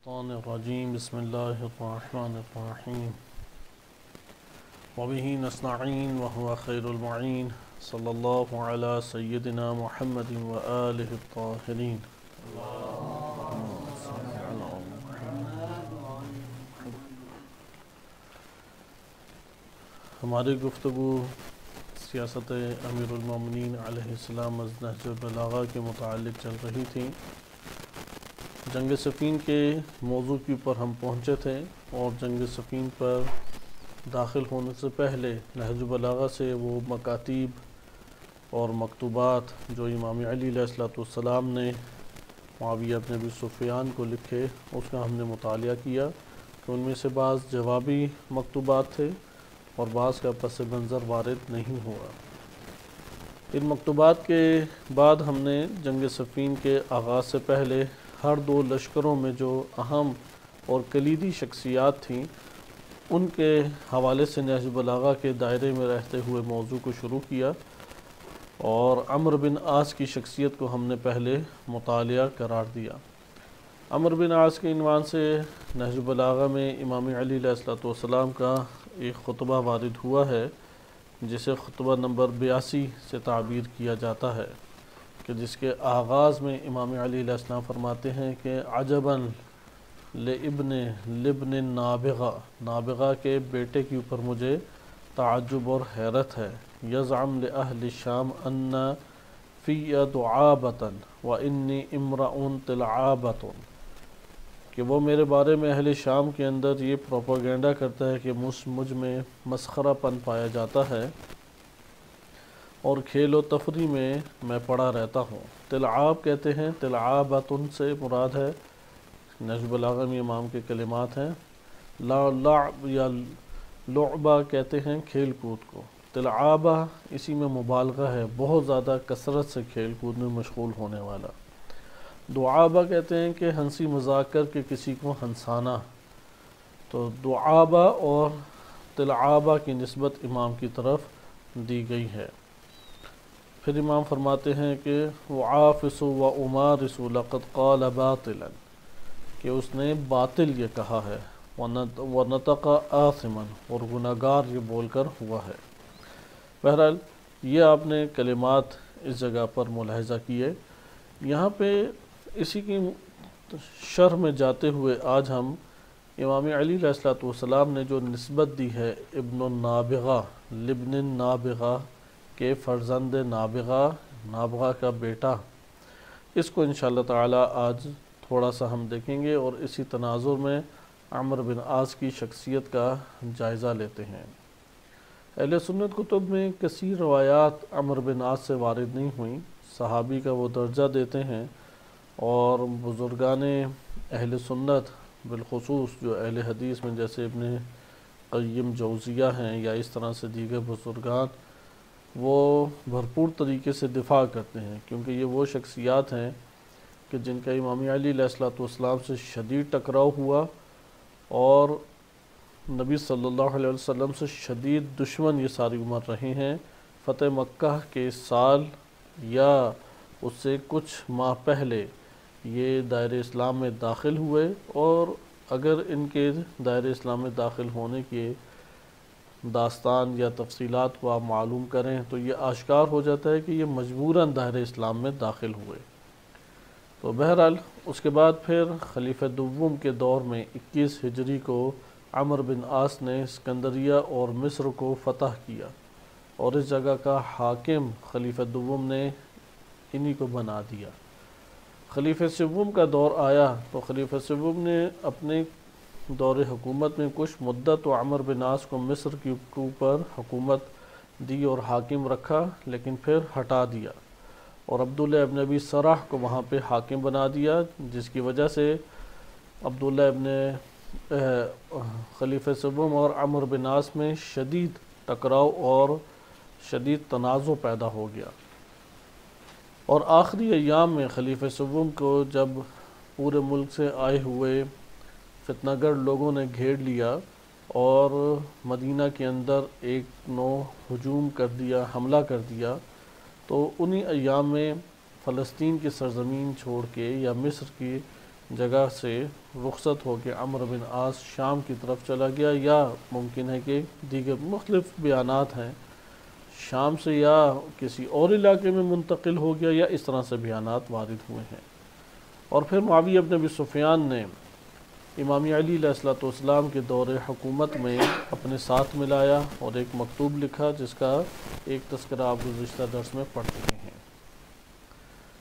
الشیطان الرجیم بسم اللہ الرحمن الرحیم وبہ نستعین وهو خیر المعین صلی اللہ علی سیدنا محمد وآلہ الطاہرین ہماری گفتگو سیاست امیر المومنین علیہ السلام از نہج البلاغہ کے متعلق چل رہی تھی۔ جنگ صفین کے موضوع کے اوپر ہم پہنچے تھے اور جنگ صفین پر داخل ہونے سے پہلے نہج البلاغہ سے وہ مکاتیب اور مکتوبات جو امام علی علیہ السلام نے معاویہ بن ابی سفیان کو لکھے اس کا ہم نے مطالعہ کیا کہ ان میں سے بعض جوابی مکتوبات تھے اور بعض کا پس منظر وارد نہیں ہوا۔ ان مکتوبات کے بعد ہم نے جنگ صفین کے آغاز سے پہلے ہر دو لشکروں میں جو اہم اور کلیدی شخصیات تھیں ان کے حوالے سے نہج البلاغہ کے دائرے میں رہتے ہوئے موضوع کو شروع کیا، اور عمرو بن عاص کی شخصیت کو ہم نے پہلے مطالعہ قرار دیا۔ عمرو بن عاص کے عنوان سے نہج البلاغہ میں امام علی علیہ السلام کا ایک خطبہ وارد ہوا ہے جسے خطبہ نمبر 82 سے تعبیر کیا جاتا ہے، کہ جس کے آغاز میں امام علی علیہ السلام فرماتے ہیں کہ عجباً لابن نابغہ، نابغہ کے بیٹے کے اوپر مجھے تعجب اور حیرت ہے۔ یزعم لأہل الشام ان فی دعابۃ وانی امرؤ تلعابۃ، کہ وہ میرے بارے میں اہل شام کے اندر یہ پروپیگنڈا کرتا ہے کہ مجھ میں مسخرہ پن پایا جاتا ہے اور کھیل و تفریح میں پڑا رہتا ہوں۔ تلعاب کہتے ہیں، تلعابۃ سے مراد ہے نہج البلاغہ میں امام کے کلمات ہیں، لعب یا لعبہ کہتے ہیں کھیل کود کو، تلعابہ اسی میں مبالغہ ہے، بہت زیادہ کثرت سے کھیل کود میں مشغول ہونے والا۔ دعابہ کہتے ہیں کہ ہنسی مذاق کر کے کسی کو ہنسانا، تو دعابہ اور تلعابہ کی نسبت امام کی طرف دی گئی ہے۔ پھر امام فرماتے ہیں کہ وعافس و امارس لقد قال باطلا، کہ اس نے باطل یہ کہا ہے، ونطق آثما، اور گناہگار یہ بول کر ہوا ہے۔ بہرحال یہ آپ نے کلمات اس جگہ پر ملاحظہ کیے۔ یہاں پہ اسی کی شرح میں جاتے ہوئے آج ہم امام علی علیہ السلام نے جو نسبت دی ہے ابن النابغہ، لابن النابغہ کے فرزند نابغہ، نابغہ کا بیٹا، اس کو انشاءاللہ تعالی آج تھوڑا سا ہم دیکھیں گے اور اسی تناظر میں عمرو بن عاص کی شخصیت کا جائزہ لیتے ہیں۔ اہل سنت کتب میں کثیر روایات عمرو بن عاص سے وارد نہیں ہوئیں، صحابی کا وہ درجہ دیتے ہیں، اور بزرگان اہل سنت بالخصوص جو اہل حدیث میں جیسے ابن قیم جوزیہ ہیں یا اس طرح سے دیگر بزرگان، وہ بھرپور طریقے سے دفاع کرتے ہیں، کیونکہ یہ وہ شخصیات ہیں کہ جن کا امام علی علیہ السلام سے شدید ٹکراؤ ہوا اور نبی صلی اللہ علیہ وسلم سے شدید دشمن یہ ساری عمر رہے ہیں۔ فتح مکہ کے سال یا اس سے کچھ ماہ پہلے یہ دائرہ اسلام میں داخل ہوئے، اور اگر ان کے دائرہ اسلام میں داخل ہونے کے داستان یا تفصیلات کو آپ معلوم کریں تو یہ آشکار ہو جاتا ہے کہ یہ مجبوراً دائرہ اسلام میں داخل ہوئے۔ تو بہرحال اس کے بعد پھر خلیفہ دوم کے دور میں 21 ہجری کو عمرو بن عاص نے اسکندریہ اور مصر کو فتح کیا، اور اس جگہ کا حاکم خلیفہ دوم نے انہی کو بنا دیا۔ خلیفہ سوم کا دور آیا تو خلیفہ سوم نے اپنے دور حکومت میں کچھ مدت تو عمرو بن عاص کو مصر کے اوپر حکومت دی اور حاکم رکھا، لیکن پھر ہٹا دیا اور عبداللہ ابن ابی سرح کو وہاں پہ حاکم بنا دیا، جس کی وجہ سے عبداللہ ابن خلیفہ سوم اور عمرو بن عاص میں شدید ٹکراؤ اور شدید تنازع پیدا ہو گیا۔ اور آخری ایام میں خلیفہ سوم کو جب پورے ملک سے آئے ہوئے فتنہ گر لوگوں نے گھیر لیا اور مدینہ کے اندر ایک نو ہجوم کر دیا، حملہ کر دیا، تو انہی ایام میں فلسطین کی سرزمین چھوڑ کے یا مصر کی جگہ سے رخصت ہو کے عمرو بن عاص شام کی طرف چلا گیا، یا ممکن ہے کہ دیگر مختلف بیانات ہیں، شام سے یا کسی اور علاقے میں منتقل ہو گیا، یا اس طرح سے بیانات وارد ہوئے ہیں۔ اور پھر معاویہ بن ابی سفیان نے امام علی علیہ السلام کے دور حکومت میں اپنے ساتھ ملایا اور ایک مکتوب لکھا جس کا ایک تذکرہ آپ گزشتہ درس میں پڑھ چکے ہیں۔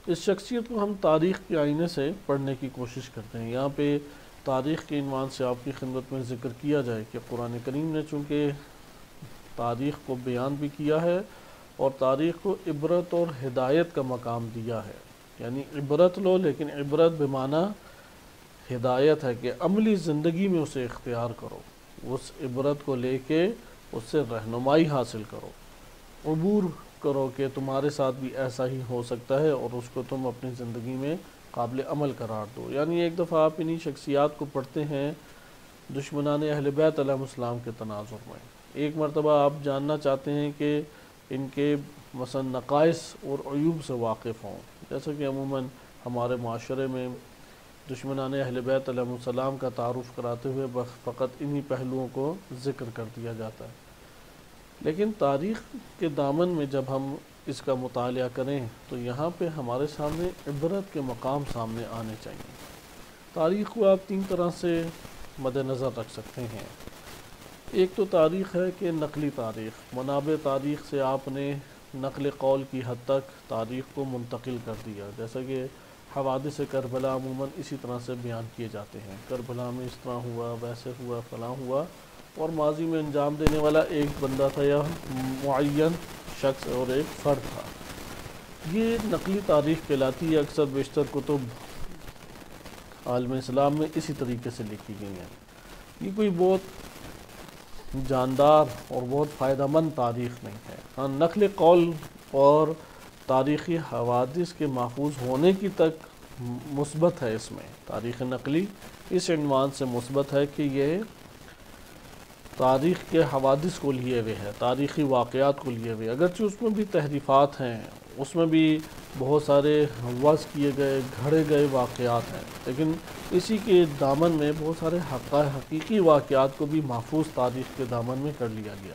اس شخصیت کو ہم تاریخ کے آئینے سے پڑھنے کی کوشش کرتے ہیں۔ یہاں پہ تاریخ کے عنوان سے آپ کی خدمت میں ذکر کیا جائے کہ قرآن کریم نے چونکہ تاریخ کو بیان بھی کیا ہے اور تاریخ کو عبرت اور ہدایت کا مقام دیا ہے، یعنی عبرت لو، لیکن عبرت بمعنی ہدایت ہے کہ عملی زندگی میں اسے اختیار کرو، اس عبرت کو لے کے اس سے رہنمائی حاصل کرو، عبور کرو کہ تمہارے ساتھ بھی ایسا ہی ہو سکتا ہے اور اس کو تم اپنی زندگی میں قابل عمل قرار دو۔ یعنی ایک دفعہ آپ انہی شخصیات کو پڑھتے ہیں دشمنان اہل بیت علیہ السلام کے تناظر میں، ایک مرتبہ آپ جاننا چاہتے ہیں کہ ان کے مثلا نقائص اور عیوب سے واقف ہوں، جیسا کہ عموماً ہمارے معاشرے میں دشمنان اہل بیت علیہ السلام کا تعارف کراتے ہوئے فقط انہی پہلوؤں کو ذکر کر دیا جاتا ہے، لیکن تاریخ کے دامن میں جب ہم اس کا مطالعہ کریں تو یہاں پہ ہمارے سامنے عبرت کے مقام سامنے آنے چاہیے۔ تاریخ کو آپ تین طرح سے مد نظر رکھ سکتے ہیں۔ ایک تو تاریخ ہے کہ نقلی تاریخ، منابع تاریخ سے آپ نے نقل قول کی حد تک تاریخ کو منتقل کر دیا، جیسا کہ حوادث کربلا عموماً اسی طرح سے بیان کیے جاتے ہیں، کربلا میں اس طرح ہوا، ویسے ہوا، فلاں ہوا، اور ماضی میں انجام دینے والا ایک بندہ تھا یا معین شخص اور ایک فرد تھا۔ یہ نقلی تاریخ کہلاتی ہے، اکثر بیشتر کتب عالم اسلام میں اسی طریقے سے لکھی گئی ہیں۔ یہ کوئی بہت جاندار اور بہت فائدہ مند تاریخ نہیں ہے۔ ہاں، نقل قول اور تاریخی حوادث کے محفوظ ہونے کی تک مثبت ہے، اس میں تاریخ نقلی اس عنوان سے مثبت ہے کہ یہ تاریخ کے حوادث کو لیے ہوئے ہے، تاریخی واقعات کو لیے ہوئے، اگرچہ اس میں بھی تحریفات ہیں، اس میں بھی بہت سارے وضع کیے گئے گھڑے گئے واقعات ہیں، لیکن اسی کے دامن میں بہت سارے حقیقی واقعات کو بھی محفوظ تاریخ کے دامن میں کر لیا گیا۔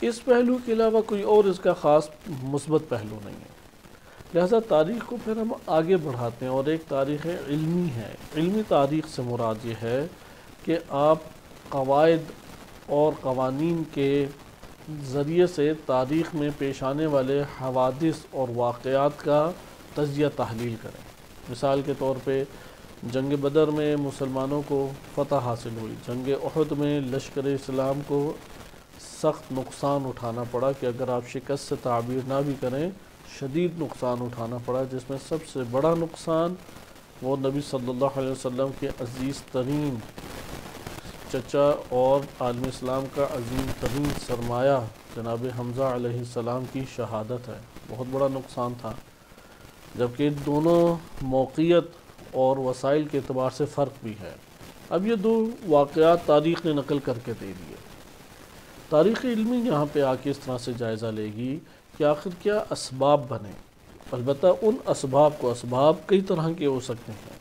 اس پہلو کے علاوہ کوئی اور اس کا خاص مثبت پہلو نہیں ہے، لہذا تاریخ کو پھر ہم آگے بڑھاتے ہیں اور ایک تاریخ علمی ہے۔ علمی تاریخ سے مراد یہ ہے کہ آپ قواعد اور قوانین کے ذریعے سے تاریخ میں پیش آنے والے حوادث اور واقعات کا تجزیہ تحلیل کریں۔ مثال کے طور پہ جنگ بدر میں مسلمانوں کو فتح حاصل ہوئی، جنگ احد میں لشکر اسلام کو سخت نقصان اٹھانا پڑا کہ اگر آپ شکست سے تعبیر نہ بھی کریں شدید نقصان اٹھانا پڑا، جس میں سب سے بڑا نقصان وہ نبی صلی اللہ علیہ وسلم کے عزیز ترین چچا اور عالم اسلام کا عظیم ترین سرمایہ جناب حمزہ علیہ السلام کی شہادت ہے، بہت بڑا نقصان تھا، جبکہ دونوں موقعیت اور وسائل کے اعتبار سے فرق بھی ہے۔ اب یہ دو واقعات تاریخ نے نقل کر کے دے دیے۔ تاریخ علمی یہاں پہ آ کے اس طرح سے جائزہ لے گی کہ آخر کیا اسباب بنے، البتہ ان اسباب کئی طرح کے ہو سکتے ہیں۔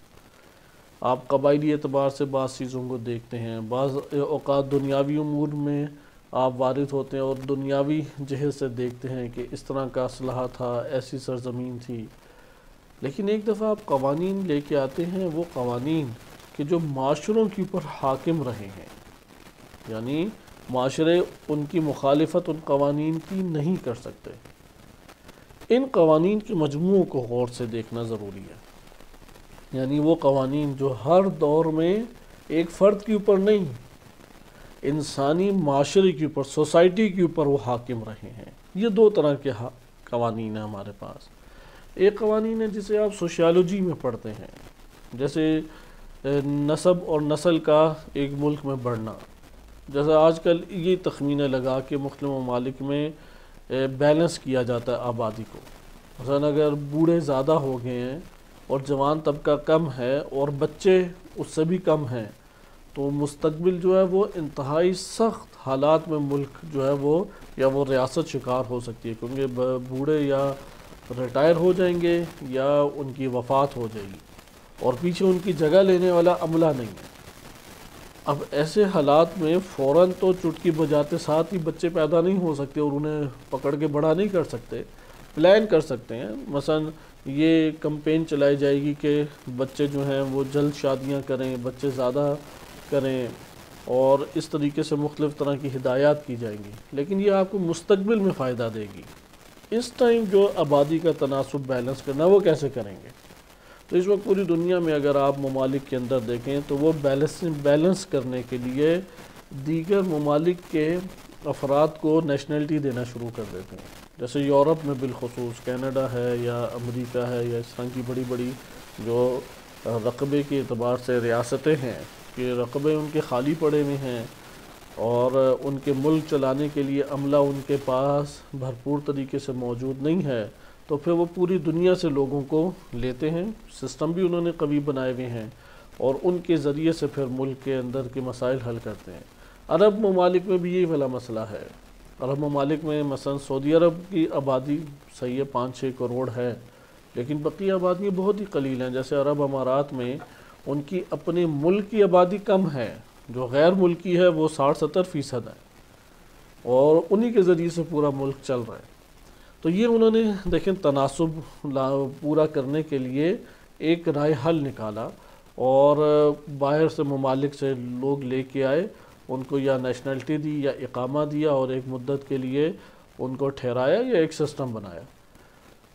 آپ قبائلی اعتبار سے بعض چیزوں کو دیکھتے ہیں، بعض اوقات دنیاوی امور میں آپ وارد ہوتے ہیں اور دنیاوی جہت سے دیکھتے ہیں کہ اس طرح کا اسلحہ تھا، ایسی سرزمین تھی، لیکن ایک دفعہ آپ قوانین لے کے آتے ہیں، وہ قوانین کہ جو معاشروں کے اوپر حاکم رہے ہیں، یعنی معاشرے ان کی مخالفت ان قوانین کی نہیں کر سکتے، ان قوانین کے مجموعوں کو غور سے دیکھنا ضروری ہے، یعنی وہ قوانین جو ہر دور میں ایک فرد کے اوپر نہیں، انسانی معاشرے کے اوپر، سوسائٹی کے اوپر وہ حاکم رہے ہیں۔ یہ دو طرح کے قوانین ہیں ہمارے پاس۔ ایک قوانین ہے جسے آپ سوشیالوجی میں پڑھتے ہیں، جیسے نسب اور نسل کا ایک ملک میں بڑھنا، جیسا آج کل یہ تخمینے لگا کہ مختلف ممالک میں بیلنس کیا جاتا ہے آبادی کو، مثلا اگر بوڑھے زیادہ ہو گئے ہیں اور جوان طبقہ کم ہے اور بچے اس سے بھی کم ہیں، تو مستقبل جو ہے وہ انتہائی سخت حالات میں ملک جو ہے وہ یا وہ ریاست شکار ہو سکتی ہے، کیونکہ بوڑھے یا ریٹائر ہو جائیں گے یا ان کی وفات ہو جائے گی، اور پیچھے ان کی جگہ لینے والا عملہ نہیں ہے۔ اب ایسے حالات میں فوراً تو چٹکی بجاتے ساتھ ہی بچے پیدا نہیں ہو سکتے اور انہیں پکڑ کے بڑا نہیں کر سکتے، پلان کر سکتے ہیں۔ مثلا یہ کمپین چلائی جائے گی کہ بچے جو ہیں وہ جلد شادیاں کریں، بچے زیادہ کریں، اور اس طریقے سے مختلف طرح کی ہدایات کی جائیں گی، لیکن یہ آپ کو مستقبل میں فائدہ دے گی۔ اس ٹائم جو آبادی کا تناسب بیلنس کرنا وہ کیسے کریں گے؟ تو اس وقت پوری دنیا میں اگر آپ ممالک کے اندر دیکھیں تو وہ بیلنس کرنے کے لیے دیگر ممالک کے افراد کو نیشنلٹی دینا شروع کر دیتے ہیں، جیسے یورپ میں بالخصوص کینیڈا ہے یا امریکہ ہے یا اس طرح کی بڑی بڑی جو رقبے کے اعتبار سے ریاستیں ہیں کہ رقبے ان کے خالی پڑے ہوئے ہیں اور ان کے ملک چلانے کے لیے عملہ ان کے پاس بھرپور طریقے سے موجود نہیں ہے، تو پھر وہ پوری دنیا سے لوگوں کو لیتے ہیں، سسٹم بھی انہوں نے قوی بنائے ہوئے ہیں اور ان کے ذریعے سے پھر ملک کے اندر کے مسائل حل کرتے ہیں۔ عرب ممالک میں بھی یہی والا مسئلہ ہے۔ عرب ممالک میں مثلا سعودی عرب کی آبادی صحیح ہے 5-6 کروڑ ہے، لیکن بقیہ آبادیاں بہت ہی قلیل ہیں۔ جیسے عرب امارات میں ان کی اپنے ملک کی آبادی کم ہے، جو غیر ملکی ہے وہ 60-70% ہے اور انہی کے ذریعے سے پورا ملک چل رہا ہے۔ تو یہ انہوں نے دیکھیں تناسب پورا کرنے کے لیے ایک رائے حل نکالا اور باہر سے ممالک سے لوگ لے کے آئے، ان کو یا نیشنلٹی دی یا اقامہ دیا اور ایک مدت کے لیے ان کو ٹھہرایا یا ایک سسٹم بنایا۔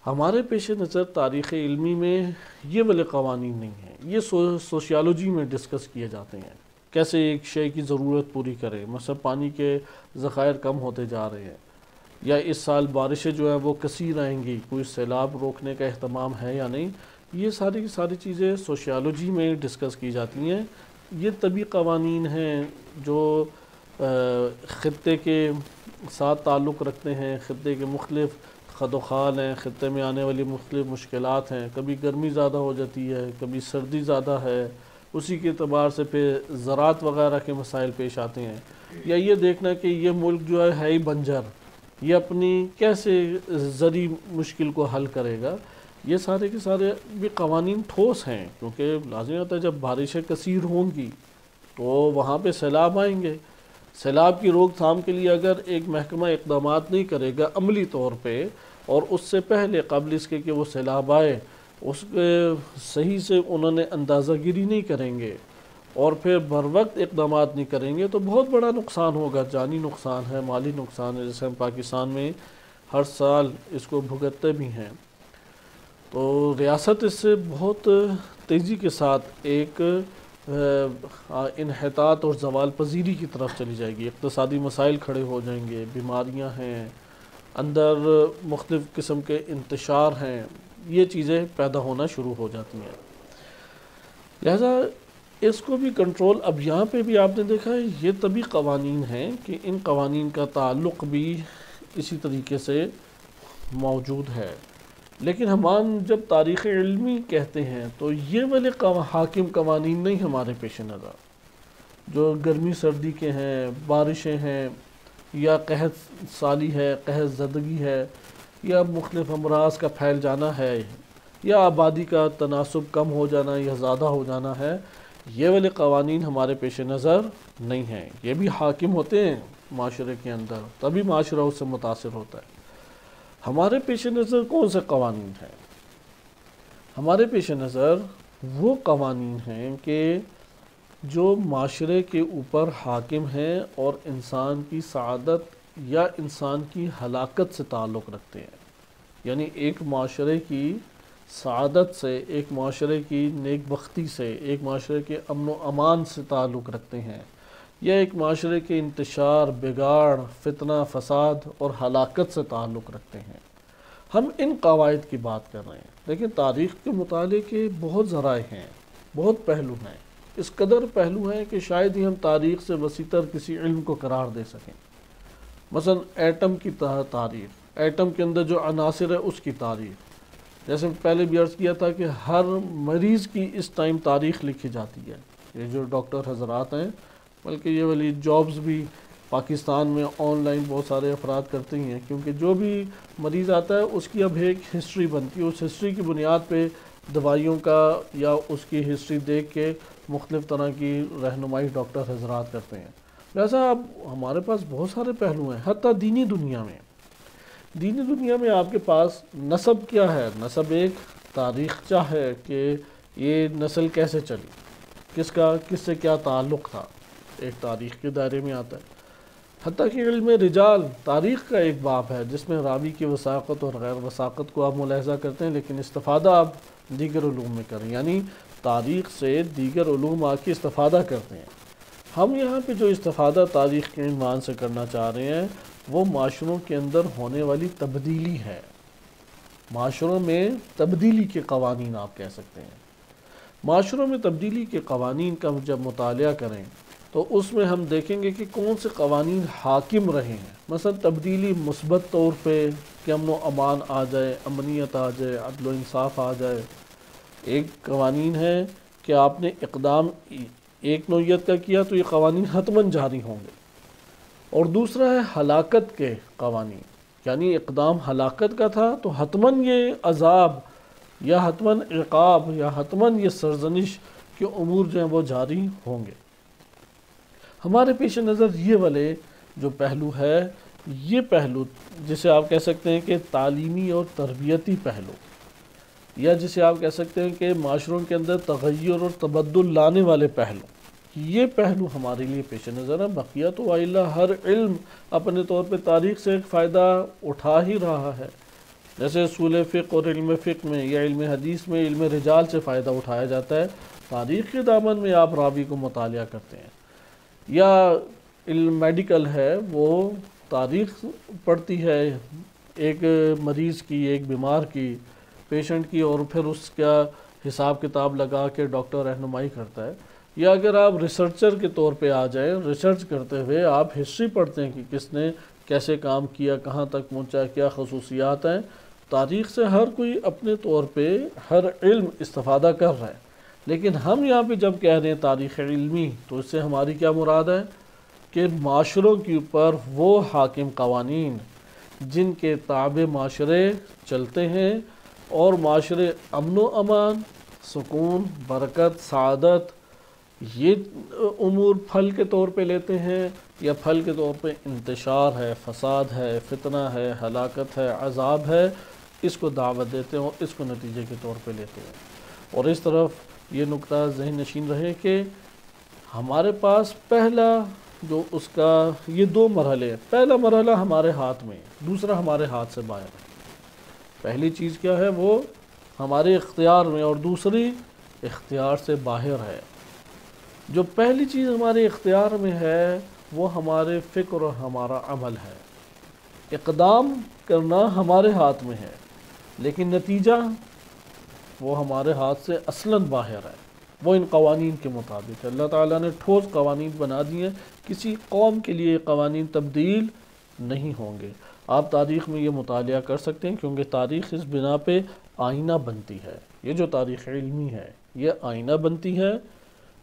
ہمارے پیش نظر تاریخ علمی میں یہ والے قوانین نہیں ہیں، یہ سوشیالوجی میں ڈسکس کیے جاتے ہیں، کیسے ایک شے کی ضرورت پوری کرے۔ مثلا پانی کے ذخائر کم ہوتے جا رہے ہیں، یا اس سال بارشیں جو ہیں وہ کثیر آئیں گی، کوئی سیلاب روکنے کا اہتمام ہے یا نہیں، یہ ساری کی ساری چیزیں سوشیالوجی میں ڈسکس کی جاتی ہیں۔ یہ طبی قوانین ہیں جو خطے کے ساتھ تعلق رکھتے ہیں، خطے کے مختلف خد و خال ہیں، خطے میں آنے والی مختلف مشکلات ہیں، کبھی گرمی زیادہ ہو جاتی ہے، کبھی سردی زیادہ ہے، اسی کے اعتبار سے پھر زراعت وغیرہ کے مسائل پیش آتے ہیں، یا یہ دیکھنا کہ یہ ملک جو ہے ہی بنجر، یہ اپنی کیسے زرعی مشکل کو حل کرے گا۔ یہ سارے کے سارے بھی قوانین ٹھوس ہیں، کیونکہ لازمی ہوتا ہے جب بارشیں کثیر ہوں گی تو وہاں پہ سیلاب آئیں گے۔ سیلاب کی روک تھام کے لیے اگر ایک محکمہ اقدامات نہیں کرے گا عملی طور پہ، اور اس سے پہلے قبل اس کے کہ وہ سیلاب آئے اس کے صحیح سے انہوں نے اندازہ گیری نہیں کریں گے اور پھر بر وقت اقدامات نہیں کریں گے، تو بہت بڑا نقصان ہوگا، جانی نقصان ہے، مالی نقصان ہے، جیسے ہم پاکستان میں ہر سال اس کو بھگتتے بھی ہیں۔ تو ریاست اس سے بہت تیزی کے ساتھ ایک انحطاط اور زوال پذیری کی طرف چلی جائے گی، اقتصادی مسائل کھڑے ہو جائیں گے، بیماریاں ہیں، اندر مختلف قسم کے انتشار ہیں، یہ چیزیں پیدا ہونا شروع ہو جاتی ہیں۔ لہذا اس کو بھی کنٹرول، اب یہاں پہ بھی آپ نے دیکھا ہے یہ طبی قوانین ہیں کہ ان قوانین کا تعلق بھی اسی طریقے سے موجود ہے، لیکن ہم جب تاریخ علمی کہتے ہیں تو یہ والے حاکم قوانین نہیں ہمارے پیش نظر، جو گرمی سردی کے ہیں، بارشیں ہیں، یا قحط سالی ہے، قحط زدگی ہے، یا مختلف امراض کا پھیل جانا ہے، یا آبادی کا تناسب کم ہو جانا یا زیادہ ہو جانا ہے، یہ والے قوانین ہمارے پیش نظر نہیں ہیں۔ یہ بھی حاکم ہوتے ہیں معاشرے کے اندر، تبھی معاشرہ اس سے متاثر ہوتا ہے۔ ہمارے پیش نظر کون سے قوانین ہیں؟ ہمارے پیش نظر وہ قوانین ہیں کہ جو معاشرے کے اوپر حاکم ہیں اور انسان کی سعادت یا انسان کی ہلاکت سے تعلق رکھتے ہیں، یعنی ایک معاشرے کی سعادت سے، ایک معاشرے کی نیک بختی سے، ایک معاشرے کے امن و امان سے تعلق رکھتے ہیں، یا ایک معاشرے کے انتشار، بگاڑ، فتنہ، فساد اور ہلاکت سے تعلق رکھتے ہیں۔ ہم ان قواعد کی بات کر رہے ہیں، لیکن تاریخ کے مطالعے کے بہت ذرائع ہیں، بہت پہلو ہیں، اس قدر پہلو ہیں کہ شاید ہی ہم تاریخ سے وسیع تر کسی علم کو قرار دے سکیں۔ مثلا ایٹم کی تاریخ، ایٹم کے اندر جو عناصر ہے اس کی تاریخ، جیسے پہلے بھی عرض کیا تھا کہ ہر مریض کی اس ٹائم تاریخ لکھی جاتی ہے، یہ جو ڈاکٹر حضرات ہیں، بلکہ یہ والی جابز بھی پاکستان میں آن لائن بہت سارے افراد کرتے ہی ہیں، کیونکہ جو بھی مریض آتا ہے اس کی اب ایک ہسٹری بنتی ہے، اس ہسٹری کی بنیاد پہ دوائیوں کا یا اس کی ہسٹری دیکھ کے مختلف طرح کی رہنمائی ڈاکٹر حضرات کرتے ہیں۔ لہٰذا اب ہمارے پاس بہت سارے پہلو ہیں، حتیٰ دینی دنیا میں آپ کے پاس نسب کیا ہے، نسب ایک تاریخچہ ہے کہ یہ نسل کیسے چلی، کس سے کیا تعلق تھا، ایک تاریخ کے دائرے میں آتا ہے۔ حتیٰ کہ علم رجال تاریخ کا ایک باب ہے جس میں راوی کی وثاقت اور غیر وثاقت کو آپ ملاحظہ کرتے ہیں، لیکن استفادہ آپ دیگر علوم میں کریں، یعنی تاریخ سے دیگر علوم آ کے استفادہ کرتے ہیں۔ ہم یہاں پہ جو استفادہ تاریخ کے عنوان سے کرنا چاہ رہے ہیں وہ معاشروں کے اندر ہونے والی تبدیلی ہے، معاشروں میں تبدیلی کے قوانین آپ کہہ سکتے ہیں۔ معاشروں میں تبدیلی کے قوانین کا جب مطالعہ کریں تو اس میں ہم دیکھیں گے کہ کون سے قوانین حاکم رہے ہیں۔ مثلا تبدیلی مثبت طور پہ کہ امن و امان آ جائے، امنیت آ جائے، عدل و انصاف آ جائے۔ ایک قوانین ہے کہ آپ نے اقدام ایک نوعیت کا کیا تو یہ قوانین حتماً جاری ہوں گے، اور دوسرا ہے ہلاکت کے قوانین، یعنی اقدام ہلاکت کا تھا تو حتماً یہ عذاب یا حتماً عقاب یا حتماً یہ سرزنش کے امور جو ہیں وہ جاری ہوں گے۔ ہمارے پیش نظر یہ والے جو پہلو ہے، یہ پہلو جسے آپ کہہ سکتے ہیں کہ تعلیمی اور تربیتی پہلو، یا جسے آپ کہہ سکتے ہیں کہ معاشروں کے اندر تغیر اور تبدل لانے والے پہلو، یہ پہلو ہمارے لیے پیش نظر ہے۔ بقیہ تو وإلا ہر علم اپنے طور پہ تاریخ سے ایک فائدہ اٹھا ہی رہا ہے، جیسے اصول فقہ اور علم فقہ میں یا علم حدیث میں علم رجال سے فائدہ اٹھایا جاتا ہے، تاریخ کے دامن میں آپ راوی کو مطالعہ کرتے ہیں۔ یا علم میڈیکل ہے، وہ تاریخ پڑھتی ہے ایک مریض کی، ایک بیمار کی، پیشنٹ کی، اور پھر اس کا حساب کتاب لگا کے ڈاکٹر رہنمائی کرتا ہے۔ یا اگر آپ ریسرچر کے طور پہ آ جائیں، ریسرچ کرتے ہوئے آپ ہسٹری پڑھتے ہیں کہ کس نے کیسے کام کیا، کہاں تک پہنچا، کیا خصوصیات ہیں۔ تاریخ سے ہر کوئی اپنے طور پہ ہر علم استفادہ کر رہا ہے، لیکن ہم یہاں پہ جب کہہ رہے ہیں تاریخ علمی تو اس سے ہماری کیا مراد ہے کہ معاشروں کے اوپر وہ حاکم قوانین جن کے تابع معاشرے چلتے ہیں، اور معاشرے امن و امان، سکون، برکت، سعادت یہ امور پھل کے طور پہ لیتے ہیں، یا پھل کے طور پہ انتشار ہے، فساد ہے، فتنہ ہے، ہلاکت ہے، عذاب ہے، اس کو دعوت دیتے ہیں اور اس کو نتیجے کے طور پہ لیتے ہیں۔ اور اس طرف یہ نقطہ ذہن نشین رہے کہ ہمارے پاس پہلا جو اس کا یہ دو مرحلے ہیں، پہلا مرحلہ ہمارے ہاتھ میں، دوسرا ہمارے ہاتھ سے باہر ہے۔ پہلی چیز کیا ہے، وہ ہمارے اختیار میں، اور دوسری اختیار سے باہر ہے۔ جو پہلی چیز ہمارے اختیار میں ہے وہ ہمارے فکر اور ہمارا عمل ہے۔ اقدام کرنا ہمارے ہاتھ میں ہے، لیکن نتیجہ وہ ہمارے ہاتھ سے اصلاً باہر ہے، وہ ان قوانین کے مطابق ہے۔ اللہ تعالیٰ نے ٹھوس قوانین بنا دیے، کسی قوم کے لیے یہ قوانین تبدیل نہیں ہوں گے۔ آپ تاریخ میں یہ مطالعہ کر سکتے ہیں، کیونکہ تاریخ اس بنا پہ آئینہ بنتی ہے۔ یہ جو تاریخ علمی ہے یہ آئینہ بنتی ہے،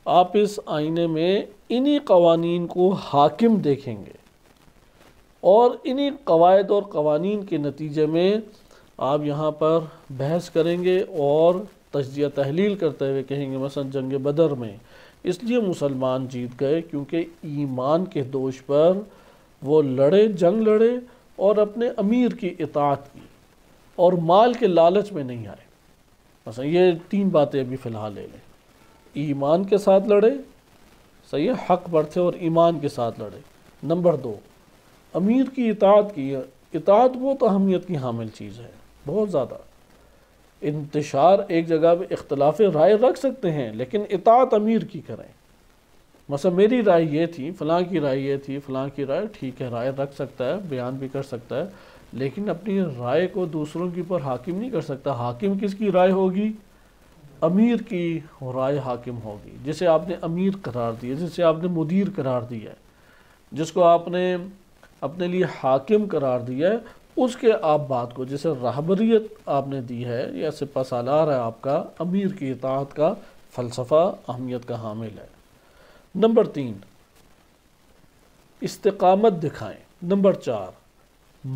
آپ اس آئینے میں انہی قوانین کو حاکم دیکھیں گے، اور انہی قواعد اور قوانین کے نتیجے میں آپ یہاں پر بحث کریں گے اور تجزیہ تحلیل کرتے ہوئے کہیں گے مثلا جنگ بدر میں اس لیے مسلمان جیت گئے کیونکہ ایمان کے دوش پر وہ لڑے، جنگ لڑے اور اپنے امیر کی اطاعت کی اور مال کے لالچ میں نہیں آئے۔ مثلا یہ تین باتیں ابھی فی الحال لے لیں، ایمان کے ساتھ لڑے، صحیح ہے، حق پر تھے اور ایمان کے ساتھ لڑے۔ نمبر دو، امیر کی اطاعت کی۔ اطاعت بہت اہمیت کی حامل چیز ہے، بہت زیادہ۔ انتشار ایک جگہ پہ اختلاف رائے رکھ سکتے ہیں، لیکن اطاعت امیر کی کریں۔ مثلا میری رائے یہ تھی، فلاں کی رائے یہ تھی، فلاں کی رائے، ٹھیک ہے، رائے رکھ سکتا ہے، بیان بھی کر سکتا ہے، لیکن اپنی رائے کو دوسروں کے اوپر حاکم نہیں کر سکتا۔ حاکم کس کی رائے ہوگی؟ امیر کی رائے حاکم ہوگی، جسے آپ نے امیر قرار دیا، جسے آپ نے مدیر قرار دیا ہے، جس کو آپ نے اپنے لیے حاکم قرار دیا ہے، اس کے آپ بات کو، جسے رہبریت آپ نے دی ہے یا سپہ سالار ہے آپ کا، امیر کی اطاعت کا فلسفہ اہمیت کا حامل ہے۔ نمبر تین، استقامت دکھائیں۔ نمبر چار،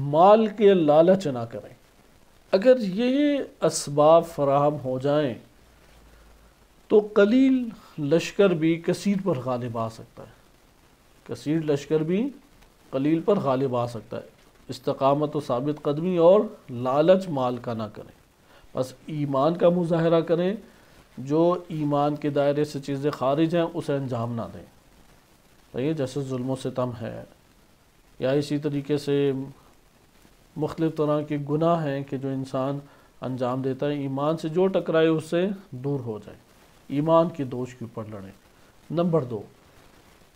مال کے لالچ نہ کریں۔ اگر یہ اسباب فراہم ہو جائیں تو قلیل لشکر بھی کثیر پر غالب آ سکتا ہے، کثیر لشکر بھی قلیل پر غالب آ سکتا ہے۔ استقامت و ثابت قدمی اور لالچ مال کا نہ کریں، بس ایمان کا مظاہرہ کریں، جو ایمان کے دائرے سے چیزیں خارج ہیں اسے انجام نہ دیں، صحیح ہے، جیسے ظلم و ستم ہے، یا اسی طریقے سے مختلف طرح کے گناہ ہیں کہ جو انسان انجام دیتا ہے، ایمان سے جو ٹکرائے اس سے دور ہو جائے، ایمان کی دوش کے اوپر لڑیں۔ نمبر 2،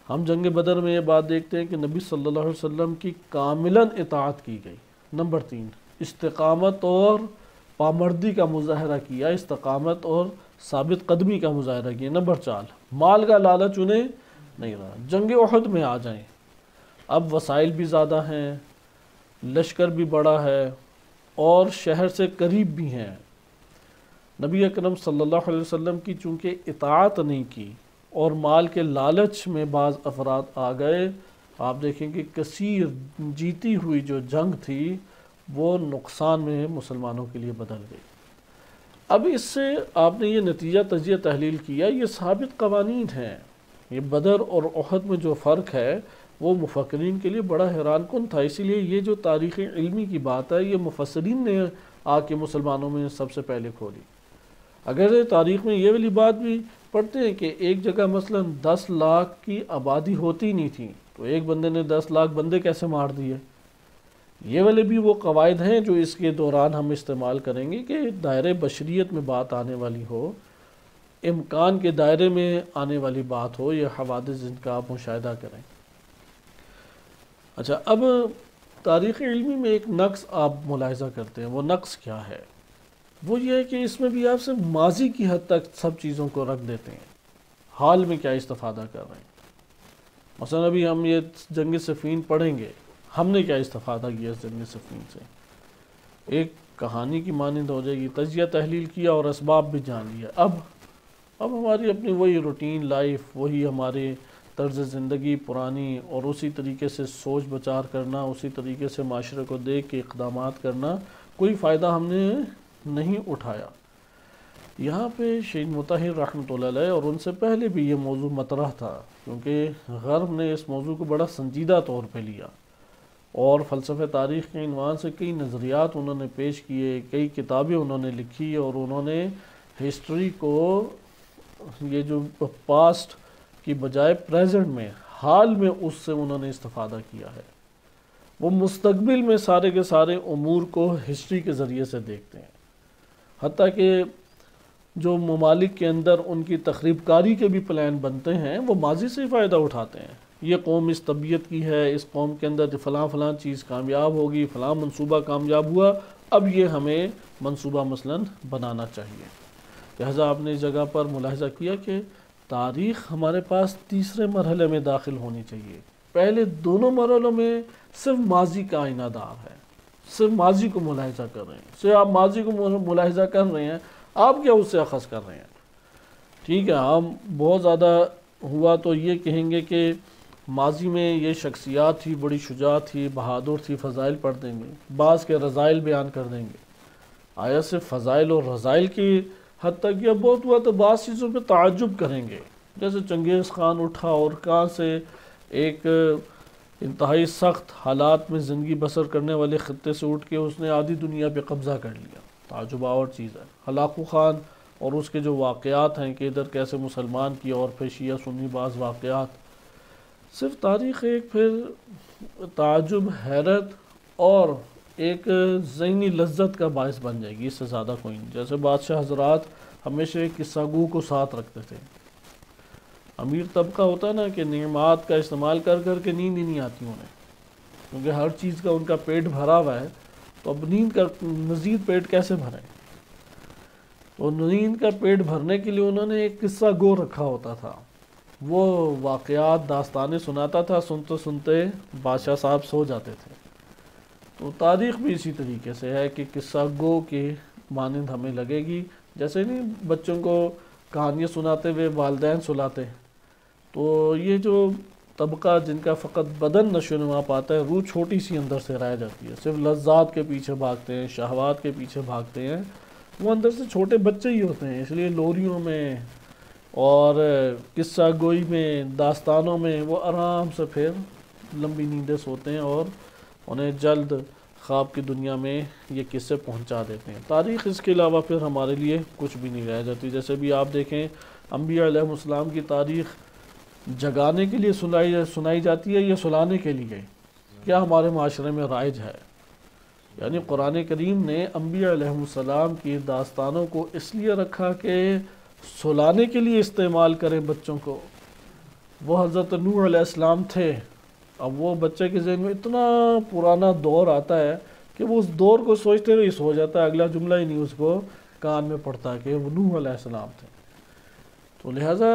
ہم جنگ بدر میں یہ بات دیکھتے ہیں کہ نبی صلی اللہ علیہ وسلم کی کاملاً اطاعت کی گئی۔ نمبر 3، استقامت اور پامردی کا مظاہرہ کیا، استقامت اور ثابت قدمی کا مظاہرہ کیا۔ نمبر 4، مال کا لالچ انہیں نہیں رہا۔ جنگ احد میں آ جائیں، اب وسائل بھی زیادہ ہیں، لشکر بھی بڑا ہے اور شہر سے قریب بھی ہیں۔ نبی اکرم صلی اللہ علیہ وسلم کی چونکہ اطاعت نہیں کی اور مال کے لالچ میں بعض افراد آ گئے، آپ دیکھیں کہ کثیر جیتی ہوئی جو جنگ تھی وہ نقصان میں مسلمانوں کے لیے بدل گئی۔ اب اس سے آپ نے یہ نتیجہ تجزیہ تحلیل کیا، یہ ثابت قوانین ہیں۔ یہ بدر اور احد میں جو فرق ہے وہ مفکرین کے لیے بڑا حیران کن تھا، اسی لیے یہ جو تاریخ علمی کی بات ہے یہ مفسرین نے آ کے مسلمانوں میں سب سے پہلے کھولی۔ اگر تاریخ میں یہ والی بات بھی پڑھتے ہیں کہ ایک جگہ مثلا 10 لاکھ کی آبادی ہوتی نہیں تھی تو ایک بندے نے 10 لاکھ بندے کیسے مار دیے، یہ والے بھی وہ قواعد ہیں جو اس کے دوران ہم استعمال کریں گے کہ دائرے بشریت میں بات آنے والی ہو، امکان کے دائرے میں آنے والی بات ہو، یہ حوادث جن کا آپ مشاہدہ کریں۔ اچھا، اب تاریخ علمی میں ایک نقص آپ ملاحظہ کرتے ہیں، وہ نقص کیا ہے؟ وہ یہ ہے کہ اس میں بھی آپ سے ماضی کی حد تک سب چیزوں کو رکھ دیتے ہیں، حال میں کیا استفادہ کر رہے ہیں۔ مثلا ابھی ہم یہ جنگ صفین پڑھیں گے، ہم نے کیا استفادہ کیا اس جنگ صفین سے، ایک کہانی کی مانند ہو جائے گی، تجزیہ تحلیل کیا اور اسباب بھی جان لیا۔ اب ہماری اپنی وہی روٹین لائف، وہی ہمارے طرز زندگی پرانی، اور اسی طریقے سے سوچ بچار کرنا، اسی طریقے سے معاشرے کو دیکھ کے اقدامات کرنا، کوئی فائدہ ہم نے نہیں اٹھایا۔ یہاں پہ شہید مطہر رحمۃ اللہ علیہ اور ان سے پہلے بھی یہ موضوع مطرح تھا، کیونکہ غرب نے اس موضوع کو بڑا سنجیدہ طور پہ لیا اور فلسفہ تاریخ کے عنوان سے کئی نظریات انہوں نے پیش کیے، کئی کتابیں انہوں نے لکھی، اور انہوں نے ہسٹری کو یہ جو پاسٹ کی بجائے پریزنٹ میں، حال میں اس سے انہوں نے استفادہ کیا ہے۔ وہ مستقبل میں سارے کے سارے امور کو ہسٹری کے ذریعے سے دیکھتے ہیں، حتیٰ کہ جو ممالک کے اندر ان کی تخریب کاری کے بھی پلان بنتے ہیں وہ ماضی سے ہی فائدہ اٹھاتے ہیں۔ یہ قوم اس طبیعت کی ہے، اس قوم کے اندر فلاں فلاں چیز کامیاب ہوگی، فلاں منصوبہ کامیاب ہوا، اب یہ ہمیں منصوبہ مثلاً بنانا چاہیے۔ لہذا آپ نے اس جگہ پر ملاحظہ کیا کہ تاریخ ہمارے پاس تیسرے مرحلے میں داخل ہونی چاہیے۔ پہلے دونوں مرحلوں میں صرف ماضی کا آئینہ دار ہے، صرف ماضی کو ملاحظہ کر رہے ہیں، صرف آپ ماضی کو ملاحظہ کر رہے ہیں، آپ کیا اس سے اخذ کر رہے ہیں؟ ٹھیک ہے، ہم بہت زیادہ ہوا تو یہ کہیں گے کہ ماضی میں یہ شخصیات تھی، بڑی شجاعت تھی، بہادر تھی، فضائل پڑھ دیں گے، بعض کے رذائل بیان کر دیں گے۔ آیا صرف فضائل اور رذائل کی حد تک، یا بہت ہوا تو بعض چیزوں پہ تعجب کریں گے، جیسے چنگیز خان اٹھا اور کہاں سے ایک انتہائی سخت حالات میں زندگی بسر کرنے والے خطے سے اٹھ کے اس نے آدھی دنیا پہ قبضہ کر لیا، تعجب اور چیز ہے۔ ہلاکو خان اور اس کے جو واقعات ہیں کہ ادھر کیسے مسلمان کی اور پھر شیعہ سنی بعض واقعات، صرف تاریخ ایک پھر تعجب، حیرت اور ایک ذہنی لذت کا باعث بن جائے گی، اس سے زیادہ کوئی نہیں۔ جیسے بادشاہ حضرات ہمیشہ ایک قصہ گو کو ساتھ رکھتے تھے، امیر طبقہ ہوتا ہے نا کہ نعمات کا استعمال کر کر کے نیند ہی نہیں آتی انہیں، کیونکہ ہر چیز کا ان کا پیٹ بھرا ہوا ہے، تو اب نیند کا مزید پیٹ کیسے بھریں؟ تو نیند کا پیٹ بھرنے کے لیے انہوں نے ایک قصہ گو رکھا ہوتا تھا، وہ واقعات داستانیں سناتا تھا، سنتے سنتے بادشاہ صاحب سو جاتے تھے۔ تو تاریخ بھی اسی طریقے سے ہے کہ قصہ گو کے مانند ہمیں لگے گی، جیسے نہیں بچوں کو کہانیاں سناتے ہوئے والدین سلاتے، تو یہ جو طبقہ جن کا فقط بدن نشو و نما پاتا ہے، روح چھوٹی سی اندر سے رہ جاتی ہے، صرف لذات کے پیچھے بھاگتے ہیں، شہوات کے پیچھے بھاگتے ہیں، وہ اندر سے چھوٹے بچے ہی ہوتے ہیں. اس لیے لوریوں میں اور قصہ گوئی میں، داستانوں میں وہ آرام سے پھر لمبی نیندیں سوتے ہیں اور انہیں جلد خواب کی دنیا میں یہ قصے پہنچا دیتے ہیں. تاریخ اس کے علاوہ پھر ہمارے لیے کچھ بھی نہیں رہ جاتی. جیسے بھی آپ دیکھیں انبیاء علیہ السلام کی تاریخ جگانے کے لیے سنائی جاتی ہے یا سلانے کے لیے؟ کیا ہمارے معاشرے میں رائج ہے؟ یعنی قرآن کریم نے انبیاء علیہ السلام کی داستانوں کو اس لیے رکھا کہ سلانے کے لیے استعمال کریں بچوں کو. وہ حضرت نوح علیہ السلام تھے، اب وہ بچے کے ذہن میں اتنا پرانا دور آتا ہے کہ وہ اس دور کو سوچتے ہوئے سو جاتا ہے، اگلا جملہ ہی نہیں اس کو کان میں پڑتا کہ وہ نوح علیہ السلام تھے. تو لہٰذا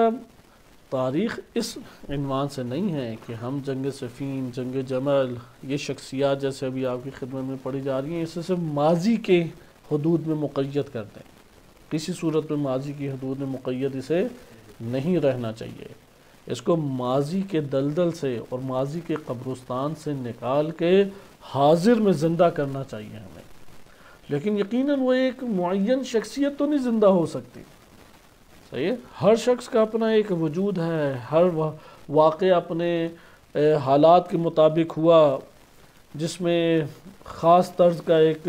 تاریخ اس عنوان سے نہیں ہے کہ ہم جنگ صفین، جنگ جمل، یہ شخصیات جیسے ابھی آپ کی خدمت میں پڑھی جا رہی ہیں، اسے صرف ماضی کے حدود میں مقید کر دیں. کسی صورت میں ماضی کی حدود میں مقید اسے نہیں رہنا چاہیے. اس کو ماضی کے دلدل سے اور ماضی کے قبرستان سے نکال کے حاضر میں زندہ کرنا چاہیے ہمیں. لیکن یقیناً وہ ایک معین شخصیت تو نہیں زندہ ہو سکتی. صحیح ہے، ہر شخص کا اپنا ایک وجود ہے، ہر واقعہ اپنے حالات کے مطابق ہوا، جس میں خاص طرز کا ایک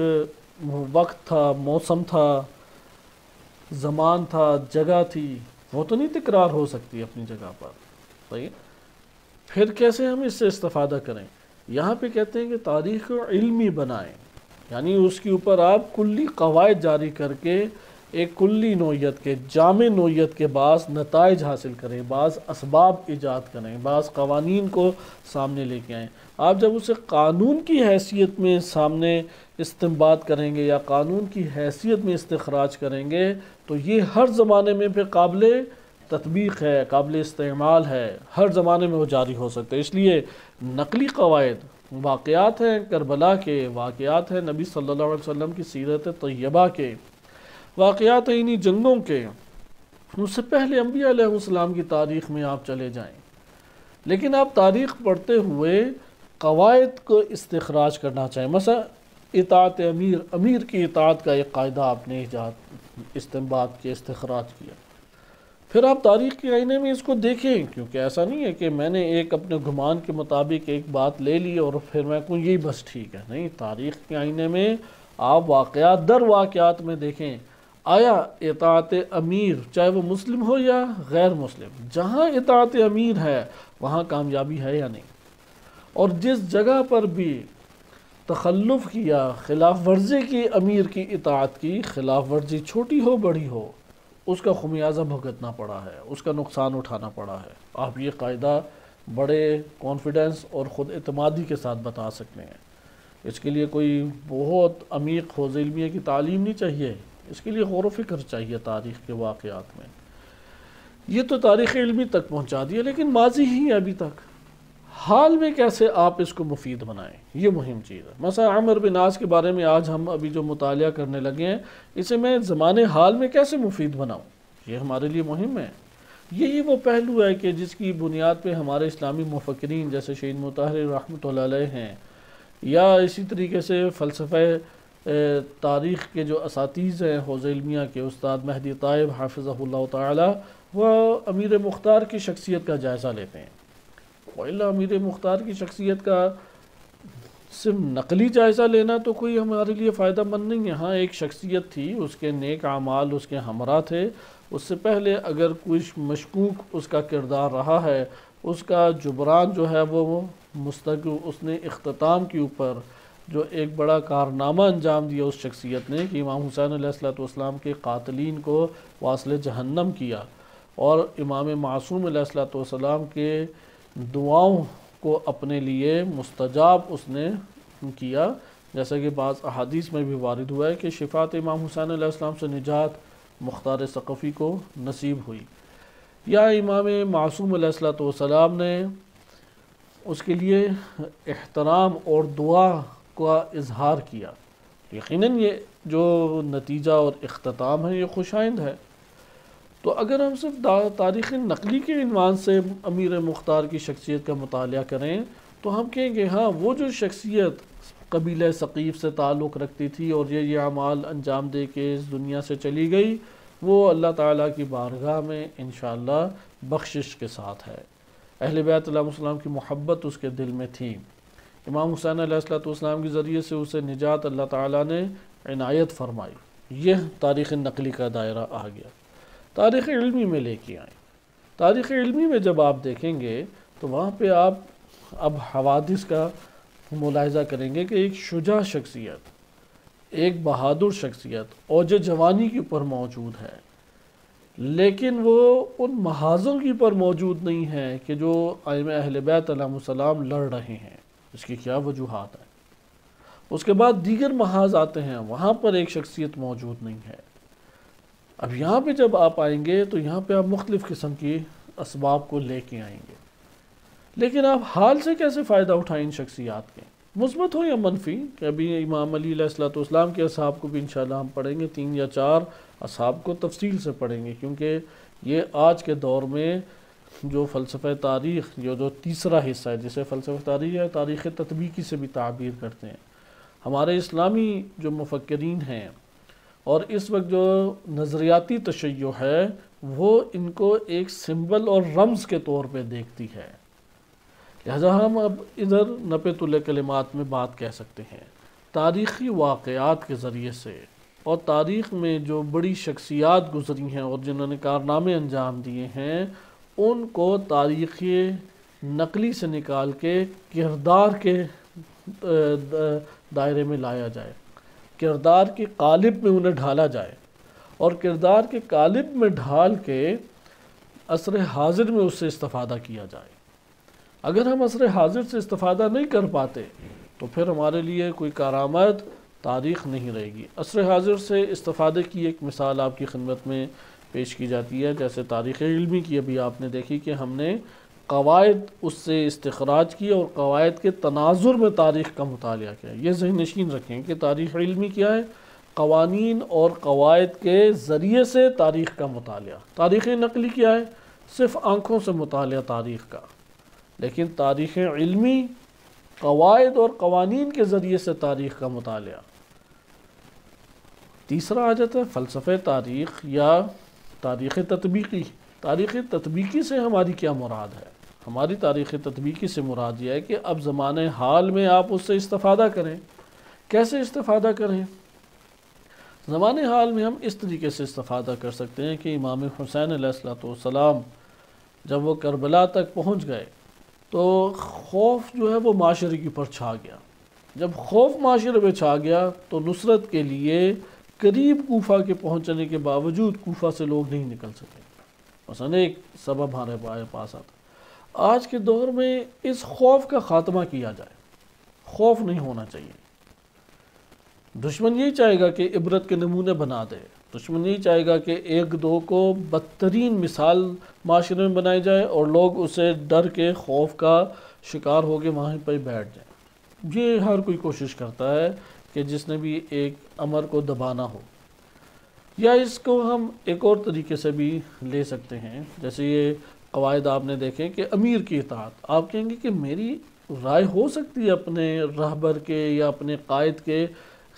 وقت تھا، موسم تھا، زمان تھا، جگہ تھی، وہ تو نہیں تکرار ہو سکتی اپنی جگہ پر. صحیح، پھر کیسے ہم اس سے استفادہ کریں؟ یہاں پہ کہتے ہیں کہ تاریخ کو علمی بنائیں، یعنی اس کے اوپر آپ کلی قواعد جاری کر کے ایک کلی نوعیت کے، جامع نوعیت کے بعض نتائج حاصل کریں، بعض اسباب ایجاد کریں، بعض قوانین کو سامنے لے کے آئیں. آپ جب اسے قانون کی حیثیت میں سامنے استنباط کریں گے یا قانون کی حیثیت میں استخراج کریں گے تو یہ ہر زمانے میں پھر قابل تطبیق ہے، قابل استعمال ہے، ہر زمانے میں وہ جاری ہو سکتے ہیں. اس لیے نقلی قواعد، واقعات ہیں کربلا کے، واقعات ہیں نبی صلی اللہ علیہ وسلم کی سیرت طیبہ کے، واقعات ہیں انہی جنگوں کے، اس سے پہلے انبیاء علیہ السلام کی تاریخ میں آپ چلے جائیں. لیکن آپ تاریخ پڑھتے ہوئے قواعد کو استخراج کرنا چاہیں. مثلا اطاعت امیر کی اطاعت کا ایک قاعدہ آپ نے استنباط کے استخراج کیا. پھر آپ تاریخ کے آئینے میں اس کو دیکھیں، کیونکہ ایسا نہیں ہے کہ میں نے ایک اپنے گمان کے مطابق ایک بات لے لی اور پھر میں کہوں یہی بس ٹھیک ہے. نہیں، تاریخ کے آئینے میں آپ واقعات در واقعات میں دیکھیں آیا اطاعت امیر چاہے وہ مسلم ہو یا غیر مسلم، جہاں اطاعت امیر ہے وہاں کامیابی ہے یا نہیں، اور جس جگہ پر بھی تخلف کیا، خلاف ورزی کی امیر کی اطاعت کی، خلاف ورزی چھوٹی ہو بڑی ہو، اس کا خمیازہ بھگتنا پڑا ہے، اس کا نقصان اٹھانا پڑا ہے. آپ یہ قاعدہ بڑے کانفیڈنس اور خود اعتمادی کے ساتھ بتا سکتے ہیں. اس کے لیے کوئی بہت عمیق حوزہ علمیہ کی تعلیم نہیں چاہیے، اس کے لیے غور و فکر چاہیے تاریخ کے واقعات میں. یہ تو تاریخ علمی تک پہنچا دیا، لیکن ماضی ہی ابھی تک حال میں کیسے آپ اس کو مفید بنائیں، یہ مہم چیز ہے. مثلا عمرو بن عاص کے بارے میں آج ہم ابھی جو مطالعہ کرنے لگے ہیں، اسے میں زمانے حال میں کیسے مفید بناؤں، یہ ہمارے لیے مہم ہے. یہی وہ پہلو ہے کہ جس کی بنیاد پہ ہمارے اسلامی مفکرین جیسے شہید مطہر رحمۃ اللہ علیہ ہیں، یا اسی طریقے سے فلسفہ تاریخ کے جو اساتذہ ہیں حوزہ علمیہ کے، استاد مہدی طائب حافظہ اللہ تعالی، وہ امیر مختار کی شخصیت کا جائزہ لیتے ہیں. وَإِلَّا امیر مختار کی شخصیت کا صرف نقلی جائزہ لینا تو کوئی ہمارے لیے فائدہ مند نہیں ہے. ہاں ایک شخصیت تھی، اس کے نیک اعمال اس کے ہمراہ تھے. اس سے پہلے اگر کچھ مشکوک اس کا کردار رہا ہے، اس کا جبران جو ہے وہ مستقل، اس نے اختتام کے اوپر جو ایک بڑا کارنامہ انجام دیا اس شخصیت نے کہ امام حسین علیہ السلام کے قاتلین کو واصل جہنم کیا، اور امام معصوم علیہ السلام کے دعاؤں کو اپنے لیے مستجاب اس نے کیا، جیسا کہ بعض احادیث میں بھی وارد ہوا ہے کہ شفاعت امام حسین علیہ السلام سے نجات مختار ثقفی کو نصیب ہوئی. یا امام معصوم علیہ السلام نے اس کے لیے احترام اور دعا کا اظہار کیا. یقیناً یہ جو نتیجہ اور اختتام ہے یہ خوش آئند ہے. تو اگر ہم صرف تاریخ نقلی کے عنوان سے امیر مختار کی شخصیت کا مطالعہ کریں تو ہم کہیں گے ہاں وہ جو شخصیت قبیلہ ثقیف سے تعلق رکھتی تھی اور یہ اعمال انجام دے کے اس دنیا سے چلی گئی، وہ اللہ تعالیٰ کی بارگاہ میں انشاءاللہ بخشش کے ساتھ ہے۔ اہل بیت علیہ السلام کی محبت اس کے دل میں تھی، امام حسین علیہ السلام کے ذریعے سے اسے نجات اللہ تعالیٰ نے عنایت فرمائی۔ یہ تاریخ نقلی کا دائرہ آ گیا۔ تاریخ علمی میں لے کے آئیں۔ تاریخ علمی میں جب آپ دیکھیں گے تو وہاں پہ آپ اب حوادث کا ملاحظہ کریں گے کہ ایک شجاع شخصیت، ایک بہادر شخصیت اوج جوانی کے اوپر موجود ہے، لیکن وہ ان محاذوں کے اوپر موجود نہیں ہے کہ جو ائمہ اہل بیت علیہ السلام لڑ رہے ہیں۔ اس کی کیا وجوہات ہیں؟ اس کے بعد دیگر محاذ آتے ہیں، وہاں پر ایک شخصیت موجود نہیں ہے۔ اب یہاں پہ جب آپ آئیں گے تو یہاں پہ آپ مختلف قسم کی اسباب کو لے کے آئیں گے، لیکن آپ حال سے کیسے فائدہ اٹھائیں ان شخصیات کے، مثبت ہو یا منفی؟ کہ ابھی امام علی علیہ السلام کے اصحاب کو بھی انشاءاللہ ہم پڑھیں گے، 3 یا 4 اصحاب کو تفصیل سے پڑھیں گے، کیونکہ یہ آج کے دور میں جو فلسفہ تاریخ جو تیسرا حصہ ہے، جسے فلسفہ تاریخ ہے تاریخ تطبیقی سے بھی تعبیر کرتے ہیں، ہمارے اسلامی جو مفکرین ہیں اور اس وقت جو نظریاتی تشیع ہے وہ ان کو ایک سمبل اور رمز کے طور پہ دیکھتی ہے، لہذا ہم اب ادھر نپت الکلمات میں بات کہہ سکتے ہیں۔ تاریخی واقعات کے ذریعے سے اور تاریخ میں جو بڑی شخصیات گزری ہیں اور جنہوں نے کارنامے انجام دیے ہیں ان کو تاریخی نقلی سے نکال کے کردار کے دائرے میں لایا جائے، کردار کے قالب میں انہیں ڈھالا جائے، اور کردار کے قالب میں ڈھال کے عصر حاضر میں اس سے استفادہ کیا جائے۔ اگر ہم عصر حاضر سے استفادہ نہیں کر پاتے تو پھر ہمارے لیے کوئی کارآمد تاریخ نہیں رہے گی۔ عصر حاضر سے استفادے کی ایک مثال آپ کی خدمت میں پیش کی جاتی ہے، جیسے تاریخ علمی کی ابھی آپ نے دیکھی کہ ہم نے قواعد اس سے استخراج کی اور قواعد کے تناظر میں تاریخ کا مطالعہ کیا۔ یہ ذہن نشین رکھیں کہ تاریخ علمی کیا ہے؟ قوانین اور قواعد کے ذریعے سے تاریخ کا مطالعہ۔ تاریخ نقلی کیا ہے؟ صرف آنکھوں سے مطالعہ تاریخ کا، لیکن تاریخ علمی قواعد اور قوانین کے ذریعے سے تاریخ کا مطالعہ۔ تیسرا آ جاتا ہے فلسفہ تاریخ یا تاریخ تطبیقی۔ تاریخ تطبیقی سے ہماری کیا مراد ہے؟ ہماری تاریخ تطبیقی سے مراد یہ ہے کہ اب زمانے حال میں آپ اس سے استفادہ کریں۔ کیسے استفادہ کریں؟ زمانے حال میں ہم اس طریقے سے استفادہ کر سکتے ہیں کہ امام حسین علیہ السلام جب وہ کربلا تک پہنچ گئے تو خوف جو ہے وہ معاشرے کے اوپر چھا گیا۔ جب خوف معاشرے میں چھا گیا تو نصرت کے لیے قریب کوفہ کے پہنچنے کے باوجود کوفہ سے لوگ نہیں نکل سکے۔ مثلا ایک سبب ہمارے پاس آتا، آج کے دور میں اس خوف کا خاتمہ کیا جائے۔ خوف نہیں ہونا چاہیے۔ دشمن یہی چاہے گا کہ عبرت کے نمونے بنا دے، دشمن یہی چاہے گا کہ ایک دو کو بدترین مثال معاشرے میں بنائی جائے اور لوگ اسے ڈر کے خوف کا شکار ہو کے وہیں پہ بیٹھ جائیں۔ یہ ہر کوئی کوشش کرتا ہے کہ جس نے بھی ایک امر کو دبانا ہو۔ یا اس کو ہم ایک اور طریقے سے بھی لے سکتے ہیں، جیسے یہ قواعد آپ نے دیکھے کہ امیر کی اطاعت، آپ کہیں گے کہ میری رائے ہو سکتی ہے اپنے رہبر کے یا اپنے قائد کے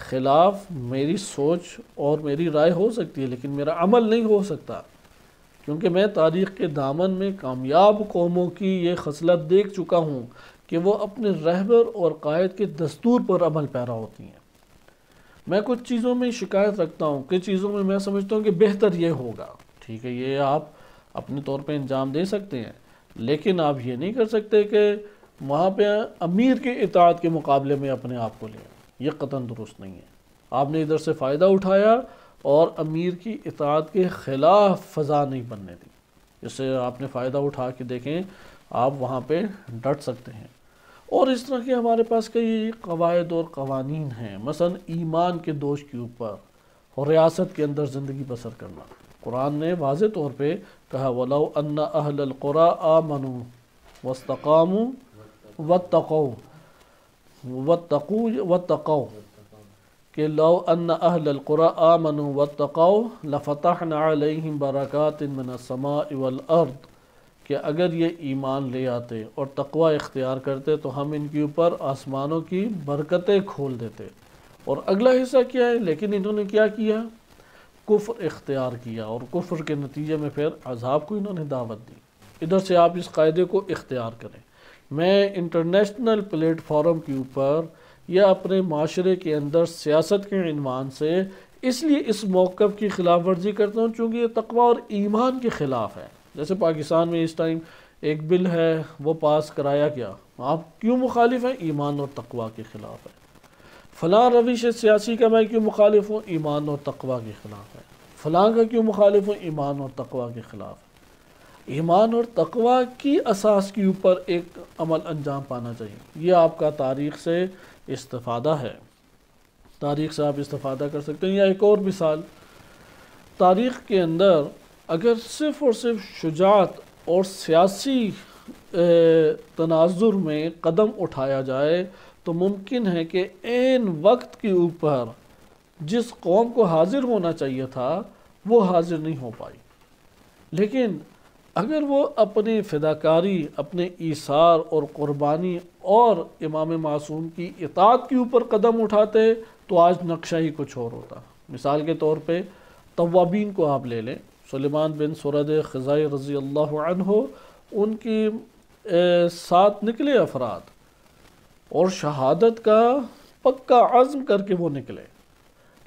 خلاف، میری سوچ اور میری رائے ہو سکتی ہے لیکن میرا عمل نہیں ہو سکتا، کیونکہ میں تاریخ کے دامن میں کامیاب قوموں کی یہ خصلت دیکھ چکا ہوں کہ وہ اپنے رہبر اور قائد کے دستور پر عمل پیرا ہوتی ہیں۔ میں کچھ چیزوں میں شکایت رکھتا ہوں، کچھ چیزوں میں میں سمجھتا ہوں کہ بہتر یہ ہوگا، ٹھیک ہے، یہ آپ اپنے طور پہ انجام دے سکتے ہیں، لیکن آپ یہ نہیں کر سکتے کہ وہاں پہ امیر کے اطاعت کے مقابلے میں اپنے آپ کو لیں۔ یہ قطعاً درست نہیں ہے۔ آپ نے ادھر سے فائدہ اٹھایا اور امیر کی اطاعت کے خلاف فضا نہیں بننے دی، اس سے آپ نے فائدہ اٹھا کے دیکھیں آپ وہاں پہ ڈٹ سکتے ہیں۔ اور اس طرح کے ہمارے پاس کئی قواعد اور قوانین ہیں، مثلا ایمان کے دوش کے اوپر اور ریاست کے اندر زندگی بسر کرنا۔ قرآن نے واضح طور پہ کہا وَلَوْ أَنَّ أَهْلَ الْقُرَىٰ آمَنُوا وَاسْتَقَامُوا وَاتَّقَوْا کہ لو ان اہل القری آمنوا واتقوا لفتحنا علیہم برکات من السماء والارض، کہ اگر یہ ایمان لے آتے اور تقوی اختیار کرتے تو ہم ان کے اوپر آسمانوں کی برکتیں کھول دیتے۔ اور اگلا حصہ کیا ہے؟ لیکن انہوں نے کیا کیا؟ کفر اختیار کیا، اور کفر کے نتیجے میں پھر عذاب کو انہوں نے دعوت دی۔ ادھر سے آپ اس قاعدے کو اختیار کریں۔ میں انٹرنیشنل پلیٹ فارم کے اوپر یا اپنے معاشرے کے اندر سیاست کے عنوان سے اس لیے اس موقف کی خلاف ورزی کرتا ہوں چونکہ یہ تقوی اور ایمان کے خلاف ہے۔ جیسے پاکستان میں اس ٹائم ایک بل ہے، وہ پاس کرایا گیا، آپ کیوں مخالف ہیں؟ ایمان اور تقوی کے خلاف ہے۔ فلاں روش سیاسی کا میں کیوں مخالف ہوں؟ ایمان اور تقوی کے خلاف ہے۔ فلاں کا کیوں مخالف ہوں؟ ایمان اور تقوی کے خلاف ہے۔ ایمان اور تقوی کی اساس کے اوپر ایک عمل انجام پانا چاہیے۔ یہ آپ کا تاریخ سے استفادہ ہے، تاریخ سے آپ استفادہ کر سکتے ہیں۔ یا ایک اور مثال، تاریخ کے اندر اگر صرف اور صرف شجاعت اور سیاسی تناظر میں قدم اٹھایا جائے تو ممکن ہے کہ عین وقت کے اوپر جس قوم کو حاضر ہونا چاہیے تھا وہ حاضر نہیں ہو پائی۔ لیکن اگر وہ اپنی فداکاری، اپنے ایثار اور قربانی اور امام معصوم کی اطاعت کے اوپر قدم اٹھاتے تو آج نقشہ ہی کچھ اور ہوتا۔ مثال کے طور پہ توابین کو آپ لے لیں، سلیمان بن سرد خزائی رضی اللہ عنہ، ان کی 7 نکلے افراد اور شہادت کا پکا عزم کر کے وہ نکلے،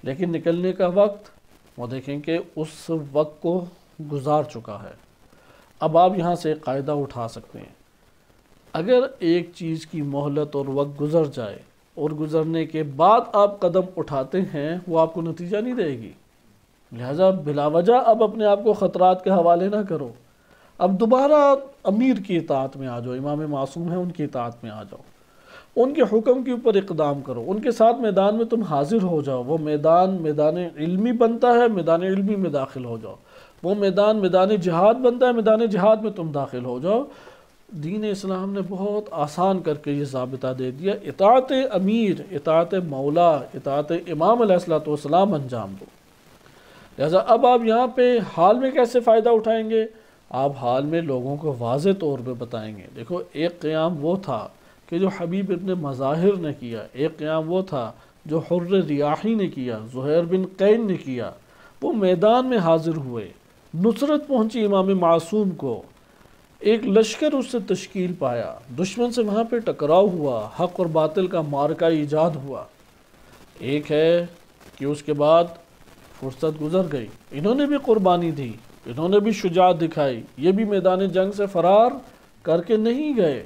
لیکن نکلنے کا وقت وہ دیکھیں کہ اس وقت کو گزار چکا ہے۔ اب آپ یہاں سے ایک قاعدہ اٹھا سکتے ہیں، اگر ایک چیز کی مہلت اور وقت گزر جائے اور گزرنے کے بعد آپ قدم اٹھاتے ہیں، وہ آپ کو نتیجہ نہیں دے گی، لہذا بلا وجہ اب اپنے آپ کو خطرات کے حوالے نہ کرو۔ اب دوبارہ امیر کی اطاعت میں آ جاؤ، امام معصوم ہیں ان کی اطاعت میں آ جاؤ، ان کے حکم کے اوپر اقدام کرو، ان کے ساتھ میدان میں تم حاضر ہو جاؤ۔ وہ میدان علمی بنتا ہے، میدان علمی میں داخل ہو جاؤ۔ وہ میدان جہاد بنتا ہے، میدان جہاد میں تم داخل ہو جاؤ۔ دین اسلام نے بہت آسان کر کے یہ ضابطہ دے دیا، اطاعت امیر، اطاعت مولا، اطاعت امام علیہ السلام انجام دو۔ لہذا اب آپ یہاں پہ حال میں کیسے فائدہ اٹھائیں گے؟ آپ حال میں لوگوں کو واضح طور پہ بتائیں گے۔ دیکھو، ایک قیام وہ تھا کہ جو حبیب ابن مظاہر نے کیا، ایک قیام وہ تھا جو حر ریاحی نے کیا، زہیر بن قین نے کیا۔ وہ میدان میں حاضر ہوئے، نصرت پہنچی امام معصوم کو، ایک لشکر اس سے تشکیل پایا، دشمن سے وہاں پہ ٹکراؤ ہوا، حق اور باطل کا معرکہ ایجاد ہوا۔ ایک ہے کہ اس کے بعد فرصت گزر گئی، انہوں نے بھی قربانی دی، انہوں نے بھی شجاعت دکھائی، یہ بھی میدان جنگ سے فرار کر کے نہیں گئے،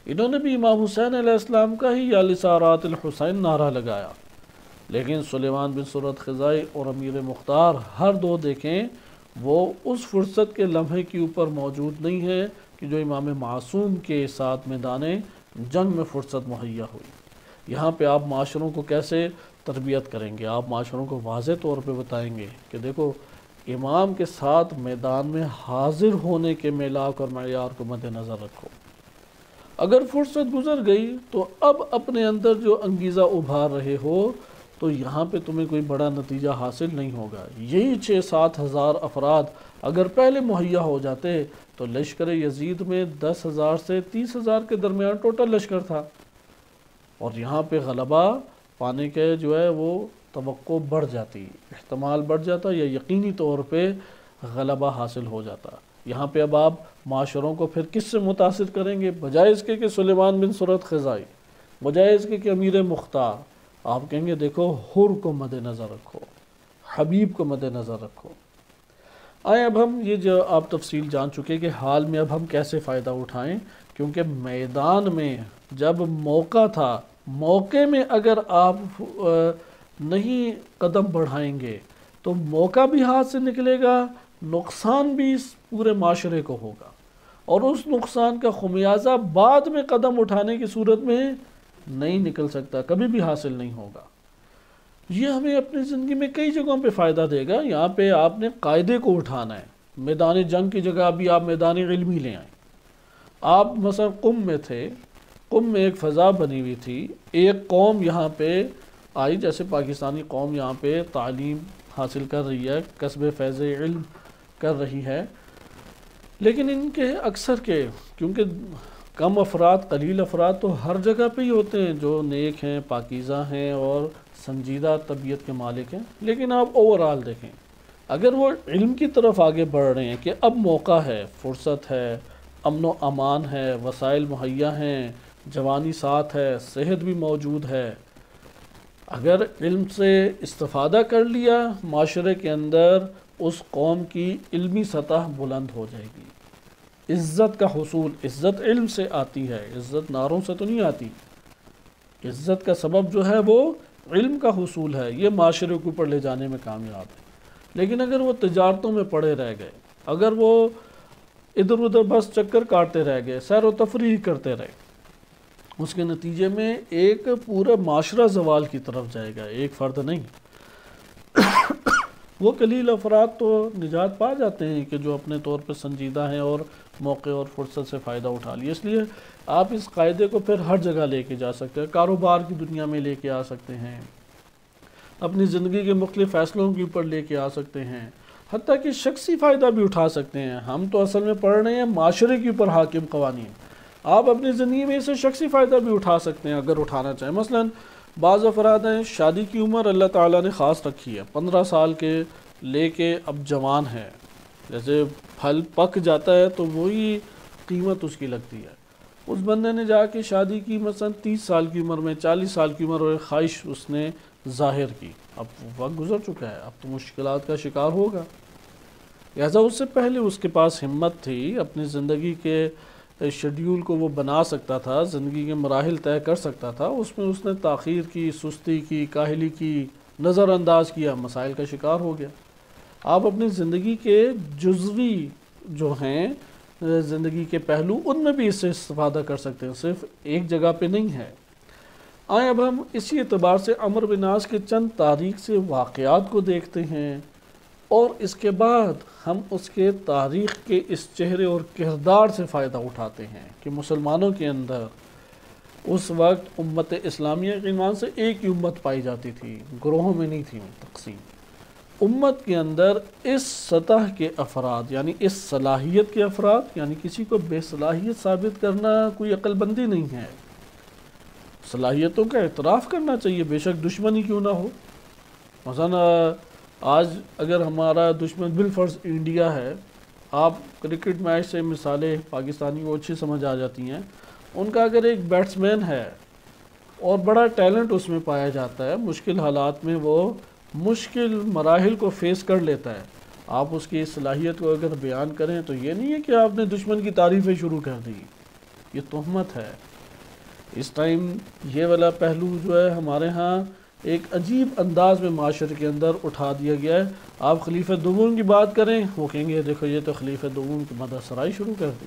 انہوں نے بھی امام حسین علیہ السلام کا ہی یا لسارات الحسین نعرہ لگایا۔ لیکن سلیمان بن سرد خزائی اور امیر مختار ہر دو دیکھیں وہ اس فرصت کے لمحے کے اوپر موجود نہیں ہے کہ جو امام معصوم کے ساتھ میدان جنگ میں فرصت مہیا ہوئی۔ یہاں پہ آپ معاشروں کو کیسے تربیت کریں گے؟ آپ معاشروں کو واضح طور پہ بتائیں گے کہ دیکھو، امام کے ساتھ میدان میں حاضر ہونے کے میلاک اور معیار کو مد نظر رکھو۔ اگر فرصت گزر گئی تو اب اپنے اندر جو انگیزہ ابھار رہے ہو تو یہاں پہ تمہیں کوئی بڑا نتیجہ حاصل نہیں ہوگا۔ یہی 6-7 ہزار افراد اگر پہلے مہیا ہو جاتے تو لشکر یزید میں 10,000 سے 30,000 کے درمیان ٹوٹل لشکر تھا، اور یہاں پہ غلبہ پانے کے جو ہے وہ توقع بڑھ جاتی، احتمال بڑھ جاتا، یا یقینی طور پہ غلبہ حاصل ہو جاتا۔ یہاں پہ اب آپ معاشروں کو پھر کس سے متاثر کریں گے؟ بجائے اس کے کہ سلیمان بن سرد خزائی، بجائے اس کے کہ امیر مختار، آپ کہیں گے دیکھو، حر کو مد نظر رکھو، حبیب کو مد نظر رکھو۔ آئیں اب ہم یہ جو آپ تفصیل جان چکے کہ حال میں اب ہم کیسے فائدہ اٹھائیں، کیونکہ میدان میں جب موقع تھا، موقع میں اگر آپ نہیں قدم بڑھائیں گے تو موقع بھی ہاتھ سے نکلے گا، نقصان بھی اس پورے معاشرے کو ہوگا، اور اس نقصان کا خمیازہ بعد میں قدم اٹھانے کی صورت میں نہیں نکل سکتا، کبھی بھی حاصل نہیں ہوگا۔ یہ ہمیں اپنی زندگی میں کئی جگہوں پہ فائدہ دے گا۔ یہاں پہ آپ نے قاعدے کو اٹھانا ہے، میدان جنگ کی جگہ ابھی آپ میدان علمی لے آئیں۔ آپ مثلا قم میں تھے، قم میں ایک فضا بنی ہوئی تھی، ایک قوم یہاں پہ آئی، جیسے پاکستانی قوم یہاں پہ تعلیم حاصل کر رہی ہے، کسب فیض علم کر رہی ہے، لیکن ان کے اکثر کے کیونکہ کم افراد، قلیل افراد تو ہر جگہ پہ ہی ہوتے ہیں جو نیک ہیں، پاکیزہ ہیں اور سنجیدہ طبیعت کے مالک ہیں، لیکن آپ اوورآل دیکھیں اگر وہ علم کی طرف آگے بڑھ رہے ہیں کہ اب موقع ہے، فرصت ہے، امن و امان ہے، وسائل مہیا ہیں، جوانی ساتھ ہے، صحت بھی موجود ہے، اگر علم سے استفادہ کر لیا معاشرے کے اندر اس قوم کی علمی سطح بلند ہو جائے گی۔ عزت کا حصول، عزت علم سے آتی ہے، عزت ناروں سے تو نہیں آتی، عزت کا سبب جو ہے وہ علم کا حصول ہے، یہ معاشرے کے اوپر لے جانے میں کامیاب ہے۔ لیکن اگر وہ تجارتوں میں پڑے رہ گئے، اگر وہ ادھر ادھر بس چکر کاٹتے رہ گئے، سیر و تفریح کرتے رہے، اس کے نتیجے میں ایک پورا معاشرہ زوال کی طرف جائے گا، ایک فرد نہیں۔ وہ قلیل افراد تو نجات پا جاتے ہیں کہ جو اپنے طور پہ سنجیدہ ہیں اور موقع اور فرصت سے فائدہ اٹھا لیا۔ اس لیے آپ اس قاعدے کو پھر ہر جگہ لے کے جا سکتے ہیں، کاروبار کی دنیا میں لے کے آ سکتے ہیں، اپنی زندگی کے مختلف فیصلوں کے اوپر لے کے آ سکتے ہیں، حتیٰ کہ شخصی فائدہ بھی اٹھا سکتے ہیں۔ ہم تو اصل میں پڑھ رہے ہیں معاشرے کے اوپر حاکم قوانین، آپ اپنی زندگی میں اسے شخصی فائدہ بھی اٹھا سکتے ہیں اگر اٹھانا چاہیں۔ مثلا بعض افراد ہیں شادی کی عمر اللہ تعالیٰ نے خاص رکھی ہے، 15 سال کے لے کے اب جوان ہے، جیسے پھل پک جاتا ہے تو وہی قیمت اس کی لگتی ہے۔ اس بندے نے جا کے شادی کی مثلا 30 سال کی عمر میں، 40 سال کی عمر، اور خواہش اس نے ظاہر کی، اب وقت گزر چکا ہے، اب تو مشکلات کا شکار ہوگا۔ لہٰذا اس سے پہلے اس کے پاس ہمت تھی، اپنی زندگی کے شیڈیول کو وہ بنا سکتا تھا، زندگی کے مراحل طے کر سکتا تھا، اس میں اس نے تاخیر کی، سستی کی، کاہلی کی، نظر انداز کیا، مسائل کا شکار ہو گیا۔ آپ اپنی زندگی کے جزوی جو ہیں زندگی کے پہلو، ان میں بھی اس سے استفادہ کر سکتے ہیں، صرف ایک جگہ پہ نہیں ہے۔ آئیں اب ہم اسی اعتبار سے عمرو بن عاص کے چند تاریخ سے واقعات کو دیکھتے ہیں، اور اس کے بعد ہم اس کے تاریخ کے اس چہرے اور کردار سے فائدہ اٹھاتے ہیں کہ مسلمانوں کے اندر اس وقت امت اسلامیہ کے عنوان سے ایک ہی امت پائی جاتی تھی، گروہوں میں نہیں تھی تقسیم۔ امت کے اندر اس سطح کے افراد، یعنی اس صلاحیت کے افراد، یعنی کسی کو بے صلاحیت ثابت کرنا کوئی عقل بندی نہیں ہے، صلاحیتوں کا اعتراف کرنا چاہیے، بے شک دشمنی کیوں نہ ہو۔ مثلا آج اگر ہمارا دشمن بالفرض انڈیا ہے، آپ کرکٹ میچ سے مثالیں پاکستانی کو اچھی سمجھ آ جاتی ہیں، ان کا اگر ایک بیٹسمین ہے اور بڑا ٹیلنٹ اس میں پایا جاتا ہے، مشکل حالات میں وہ مشکل مراحل کو فیس کر لیتا ہے، آپ اس کی صلاحیت کو اگر بیان کریں تو یہ نہیں ہے کہ آپ نے دشمن کی تعریفیں شروع کر دی، یہ تہمت ہے۔ اس ٹائم یہ والا پہلو جو ہے ہمارے ہاں ایک عجیب انداز میں معاشرے کے اندر اٹھا دیا گیا ہے۔ آپ خلیفہ دوم کی بات کریں، وہ کہیں گے دیکھو یہ تو خلیفہ دوم کی مدح سرائی شروع کر دی۔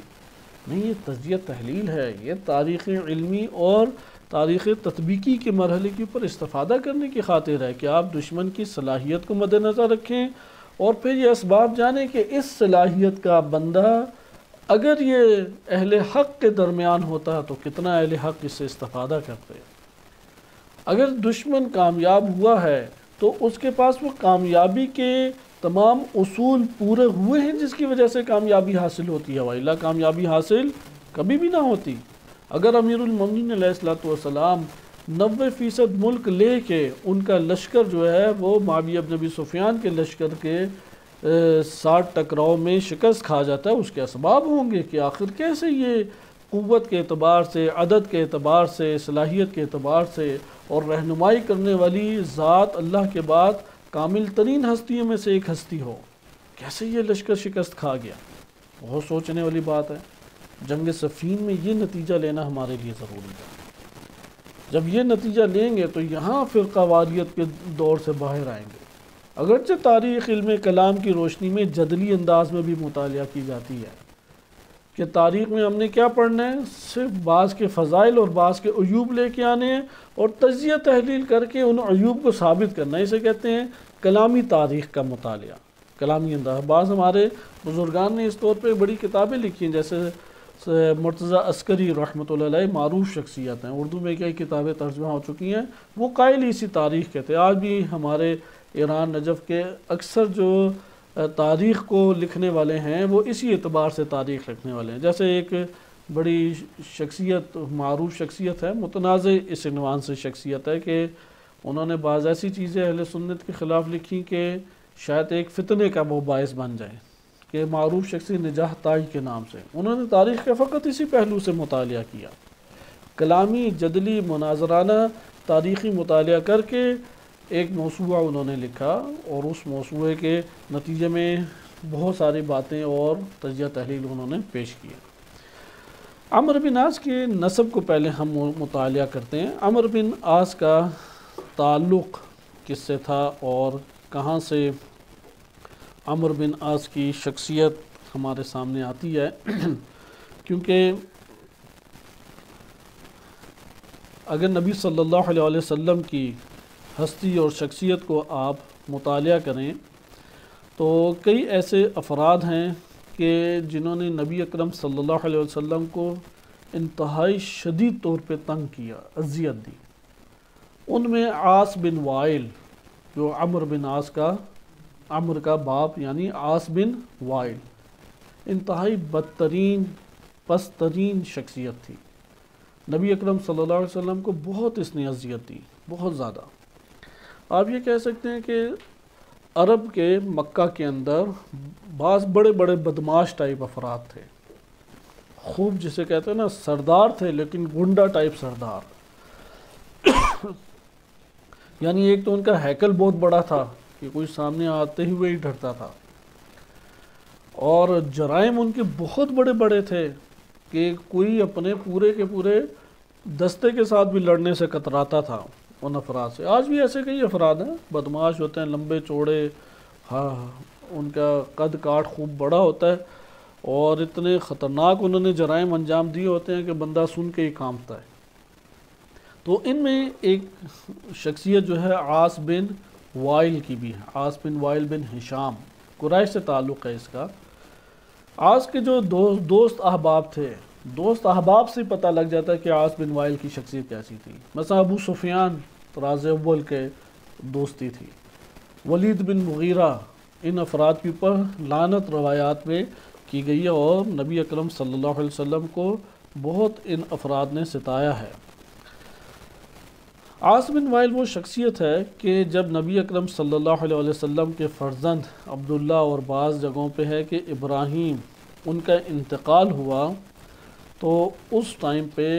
نہیں، یہ تجزیہ تحلیل ہے، یہ تاریخ علمی اور تاریخ تطبیقی کے مرحلے کے اوپر استفادہ کرنے کی خاطر ہے کہ آپ دشمن کی صلاحیت کو مد نظر رکھیں، اور پھر یہ اسباب جانیں کہ اس صلاحیت کا بندہ اگر یہ اہل حق کے درمیان ہوتا تو کتنا اہل حق اس سے استفادہ کرتے۔ اگر دشمن کامیاب ہوا ہے تو اس کے پاس وہ کامیابی کے تمام اصول پورے ہوئے ہیں جس کی وجہ سے کامیابی حاصل ہوتی ہے، وَإِلَّا کامیابی حاصل کبھی بھی نہ ہوتی۔ اگر امیر المومنین علیہ السلام 90% ملک لے کے ان کا لشکر جو ہے وہ معاویہ بن ابی سفیان کے لشکر کے 60 ٹکراؤ میں شکست کھا جاتا ہے، اس کے اسباب ہوں گے کہ آخر کیسے یہ قوت کے اعتبار سے، عدد کے اعتبار سے، صلاحیت کے اعتبار سے اور رہنمائی کرنے والی ذات اللہ کے بعد کامل ترین ہستیوں میں سے ایک ہستی ہو، کیسے یہ لشکر شکست کھا گیا؟ بہت سوچنے والی بات ہے۔ جنگ صفین میں یہ نتیجہ لینا ہمارے لیے ضروری ہے۔ جب یہ نتیجہ لیں گے تو یہاں فرقہ واریت کے دور سے باہر آئیں گے۔ اگرچہ تاریخ علم کلام کی روشنی میں جدلی انداز میں بھی مطالعہ کی جاتی ہے کہ تاریخ میں ہم نے کیا پڑھنا ہے، صرف بعض کے فضائل اور بعض کے عیوب لے کے آنے ہیں اور تجزیہ تحلیل کر کے ان عیوب کو ثابت کرنا ہے۔ اسے کہتے ہیں کلامی تاریخ کا مطالعہ، کلامی انداز۔ بعض ہمارے بزرگان نے اس طور پہ بڑی کتابیں لکھی ہیں، جیسے مرتضیٰ عسکری رحمۃ اللہ علیہ معروف شخصیت ہیں، اردو میں کئی کتابیں ترجمہ ہو چکی ہیں، وہ قائل اسی تاریخ کے تھے۔ آج بھی ہمارے ایران نجف کے اکثر جو تاریخ کو لکھنے والے ہیں وہ اسی اعتبار سے تاریخ لکھنے والے ہیں۔ جیسے ایک بڑی شخصیت، معروف شخصیت ہے، متنازع اس عنوان سے شخصیت ہے کہ انہوں نے بعض ایسی چیزیں اہل سنت کے خلاف لکھی کہ شاید ایک فتنے کا وہ باعث بن جائے، کہ معروف شخصی نجاح تاج کے نام سے انہوں نے تاریخ کا فقط اسی پہلو سے مطالعہ کیا، کلامی، جدلی، مناظرانہ تاریخی مطالعہ کر کے ایک موسوعہ انہوں نے لکھا، اور اس موسوعے کے نتیجے میں بہت ساری باتیں اور تجزیہ تحلیل انہوں نے پیش کیا۔ عمرو بن عاص کے نسب کو پہلے ہم مطالعہ کرتے ہیں۔ عمرو بن عاص کا تعلق کس سے تھا اور کہاں سے عمرو بن عاص کی شخصیت ہمارے سامنے آتی ہے؟ کیونکہ اگر نبی صلی اللہ علیہ وسلم کی ہستی اور شخصیت کو آپ مطالعہ کریں تو کئی ایسے افراد ہیں کہ جنہوں نے نبی اکرم صلی اللہ علیہ وسلم کو انتہائی شدید طور پہ تنگ کیا، اذیت دی۔ ان میں عاص بن وائل، جو عمرو بن عاص کا، عمرو کا باپ یعنی عاص بن وائل، انتہائی بدترین پسترین شخصیت تھی۔ نبی اکرم صلی اللہ علیہ وسلم کو بہت اس نے اذیت دی، بہت زیادہ۔ آپ یہ کہہ سکتے ہیں کہ عرب کے مکہ کے اندر بعض بڑے بڑے بدماش ٹائپ افراد تھے، خوب جسے کہتے ہیں نا سردار تھے لیکن گنڈا ٹائپ سردار۔ یعنی ایک تو ان کا ہیکل بہت بڑا تھا کہ کوئی سامنے آتے ہوئے ہی ڈرتا تھا، اور جرائم ان کے بہت بڑے بڑے تھے کہ کوئی اپنے پورے کے پورے دستے کے ساتھ بھی لڑنے سے کتراتا تھا ان افراد سے۔ آج بھی ایسے کئی افراد ہیں، بدماش ہوتے ہیں، لمبے چوڑے، ہاں ان کا قد کاٹ خوب بڑا ہوتا ہے، اور اتنے خطرناک انہوں نے جرائم انجام دیے ہوتے ہیں کہ بندہ سن کے ہی کانپتا ہے۔ تو ان میں ایک شخصیت جو ہے عاص بن وائل کی بھی ہے، عاص بن وائل بن ہشام، قریش سے تعلق ہے اس کا۔ عاص کے جو دوست احباب تھے، دوست احباب سے پتہ لگ جاتا ہے کہ عاص بن وائل کی شخصیت کیسی تھی۔ مثلا ابو سفیان طراز اول کے دوستی تھی، ولید بن مغیرہ، ان افراد کے اوپر لعنت روایات میں کی گئی ہے، اور نبی اکرم صلی اللہ علیہ وسلم کو بہت ان افراد نے ستایا ہے۔ عاص بن وائل وہ شخصیت ہے کہ جب نبی اکرم صلی اللہ علیہ وسلم کے فرزند عبداللہ، اور بعض جگہوں پہ ہے کہ ابراہیم، ان کا انتقال ہوا تو اس ٹائم پہ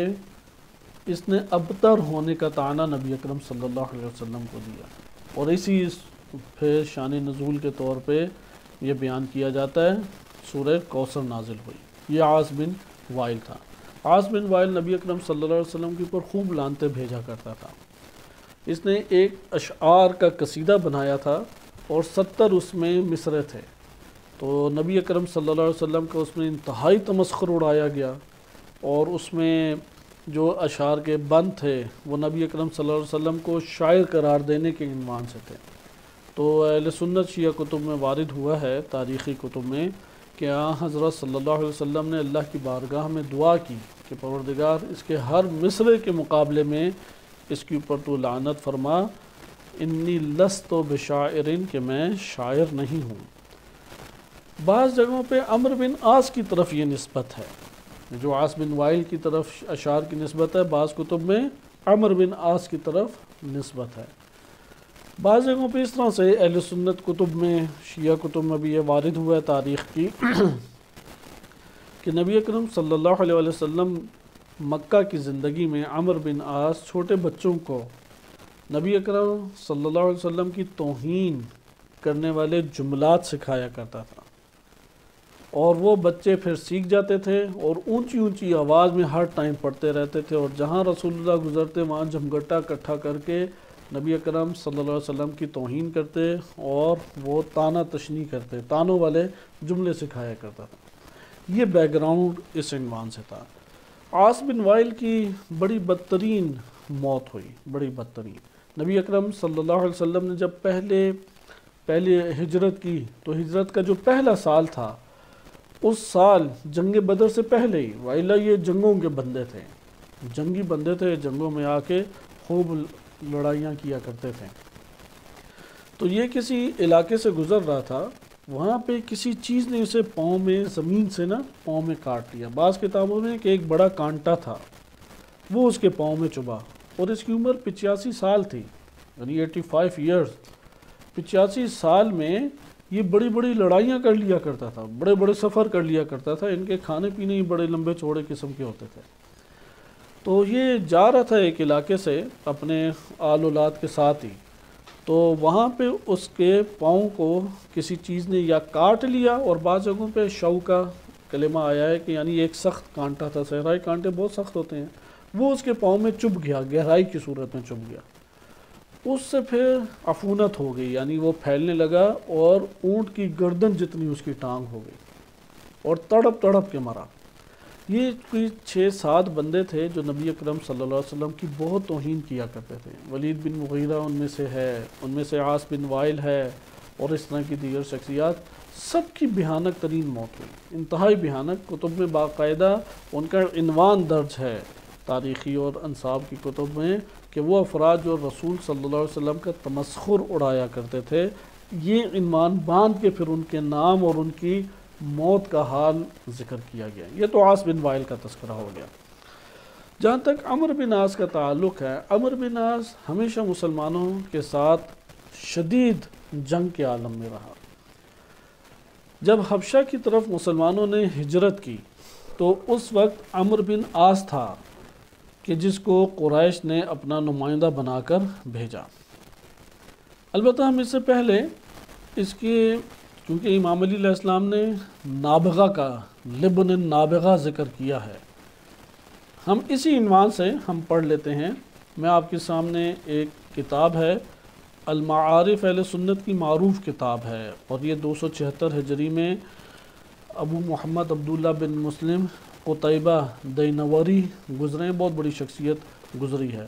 اس نے ابتر ہونے کا طعنہ نبی اکرم صلی اللہ علیہ وسلم کو دیا، اور اسی پھر شان نزول کے طور پہ یہ بیان کیا جاتا ہے سورہ کوثر نازل ہوئی۔ یہ عاص بن وائل تھا۔ عاص بن وائل نبی اکرم صلی اللہ علیہ وسلم کے اوپر خوب لعنتیں بھیجا کرتا تھا۔ اس نے ایک اشعار کا قصیدہ بنایا تھا، اور 70 اس میں مصرے تھے، تو نبی اکرم صلی اللہ علیہ وسلم کا اس میں انتہائی تمسخر اڑایا گیا، اور اس میں جو اشعار کے بند تھے وہ نبی اکرم صلی اللہ علیہ وسلم کو شاعر قرار دینے کے عنوان سے تھے۔ تو اہل سنت شیعہ کتب میں وارد ہوا ہے، تاریخی کتب میں، کہ حضرت صلی اللہ علیہ وسلم نے اللہ کی بارگاہ میں دعا کی کہ پروردگار اس کے ہر مصرے کے مقابلے میں اس کے اوپر تو لعنت فرما، انی لست بشاعرن، کہ میں شاعر نہیں ہوں۔ بعض جگہوں پہ عمرو بن عاص کی طرف یہ نسبت ہے، جو عاص بن وائل کی طرف اشعار کی نسبت ہے، بعض کتب میں عمرو بن عاص کی طرف نسبت ہے۔ بعض جگہوں پہ اس طرح سے اہل سنت کتب میں، شیعہ کتب میں بھی یہ وارد ہوا ہے تاریخ کی کہ نبی اکرم صلی اللہ علیہ وسلم مکہ کی زندگی میں عمرو بن عاص چھوٹے بچوں کو نبی اکرم صلی اللہ علیہ وسلم کی توہین کرنے والے جملات سکھایا کرتا تھا، اور وہ بچے پھر سیکھ جاتے تھے اور اونچی اونچی آواز میں ہر ٹائم پڑھتے رہتے تھے، اور جہاں رسول اللہ گزرتے وہاں جھمگٹا اکٹھا کر کے نبی اکرم صلی اللہ علیہ وسلم کی توہین کرتے، اور وہ طعنہ تشنیع کرتے، طعنوں والے جملے سکھایا کرتا تھا۔ یہ بیک گراؤنڈ اس عنوان سے تھا۔ عاص بن وائل کی بڑی بدترین موت ہوئی، بڑی بدترین۔ نبی اکرم صلی اللہ علیہ وسلم نے جب پہلے ہجرت کی، تو ہجرت کا جو پہلا سال تھا اس سال جنگ بدر سے پہلے ہی، وائلا یہ جنگوں کے بندے تھے، جنگی بندے تھے، جنگوں میں آ کے خوب لڑائیاں کیا کرتے تھے. تو یہ کسی علاقے سے گزر رہا تھا، وہاں پہ کسی چیز نے اسے پاؤں میں، زمین سے نا پاؤں میں کاٹ لیا. بعض کتابوں میں کہ ایک بڑا کانٹا تھا وہ اس کے پاؤں میں چبھا، اور اس کی عمر 85 سال تھی، یعنی 85 ایئرز. 85 سال میں یہ بڑی بڑی لڑائیاں کر لیا کرتا تھا، بڑے بڑے سفر کر لیا کرتا تھا. ان کے کھانے پینے ہی بڑے لمبے چوڑے قسم کے ہوتے تھے. تو یہ جا رہا تھا ایک علاقے سے اپنے آل اولاد کے ساتھ ہی، تو وہاں پہ اس کے پاؤں کو کسی چیز نے یا کاٹ لیا، اور بعض جگہوں پہ شو کا کلمہ آیا ہے کہ یعنی ایک سخت کانٹا تھا، صحرائی کانٹے بہت سخت ہوتے ہیں، وہ اس کے پاؤں میں چبھ گیا، گہرائی کی صورت میں چبھ گیا. اس سے پھر عفونت ہو گئی، یعنی وہ پھیلنے لگا اور اونٹ کی گردن جتنی اس کی ٹانگ ہو گئی، اور تڑپ تڑپ کے مرا. یہ کوئی 6-7 بندے تھے جو نبی اکرم صلی اللہ علیہ وسلم کی بہت توہین کیا کرتے تھے. ولید بن مغیرہ ان میں سے ہے، ان میں سے عاص بن وائل ہے، اور اس طرح کی دیگر شخصیات. سب کی بھیانک ترین موت ہوئی، انتہائی بھیانک. کتب میں باقاعدہ ان کا عنوان درج ہے تاریخی اور انصاب کی کتب میں کہ وہ افراد جو رسول صلی اللہ علیہ وسلم کا تمسخر اڑایا کرتے تھے، یہ عنوان باندھ کے پھر ان کے نام اور ان کی موت کا حال ذکر کیا گیا. یہ تو عاص بن وائل کا تذکرہ ہو گیا. جہاں تک عمرو بن عاص کا تعلق ہے، عمرو بن عاص ہمیشہ مسلمانوں کے ساتھ شدید جنگ کے عالم میں رہا. جب حبشہ کی طرف مسلمانوں نے ہجرت کی تو اس وقت عمرو بن عاص تھا کہ جس کو قریش نے اپنا نمائندہ بنا کر بھیجا. البتہ ہم اس سے پہلے اس کے، کیونکہ امام علی علیہ السلام نے نابغہ کا، لبن نابغہ ذکر کیا ہے، ہم اسی عنوان سے ہم پڑھ لیتے ہیں. میں آپ کے سامنے ایک کتاب ہے، المعارف اہل سنت کی معروف کتاب ہے، اور یہ 276 ہجری میں ابو محمد عبداللہ بن مسلم قطیبہ دینوری گزرے ہیں، بہت بڑی شخصیت گزری ہے.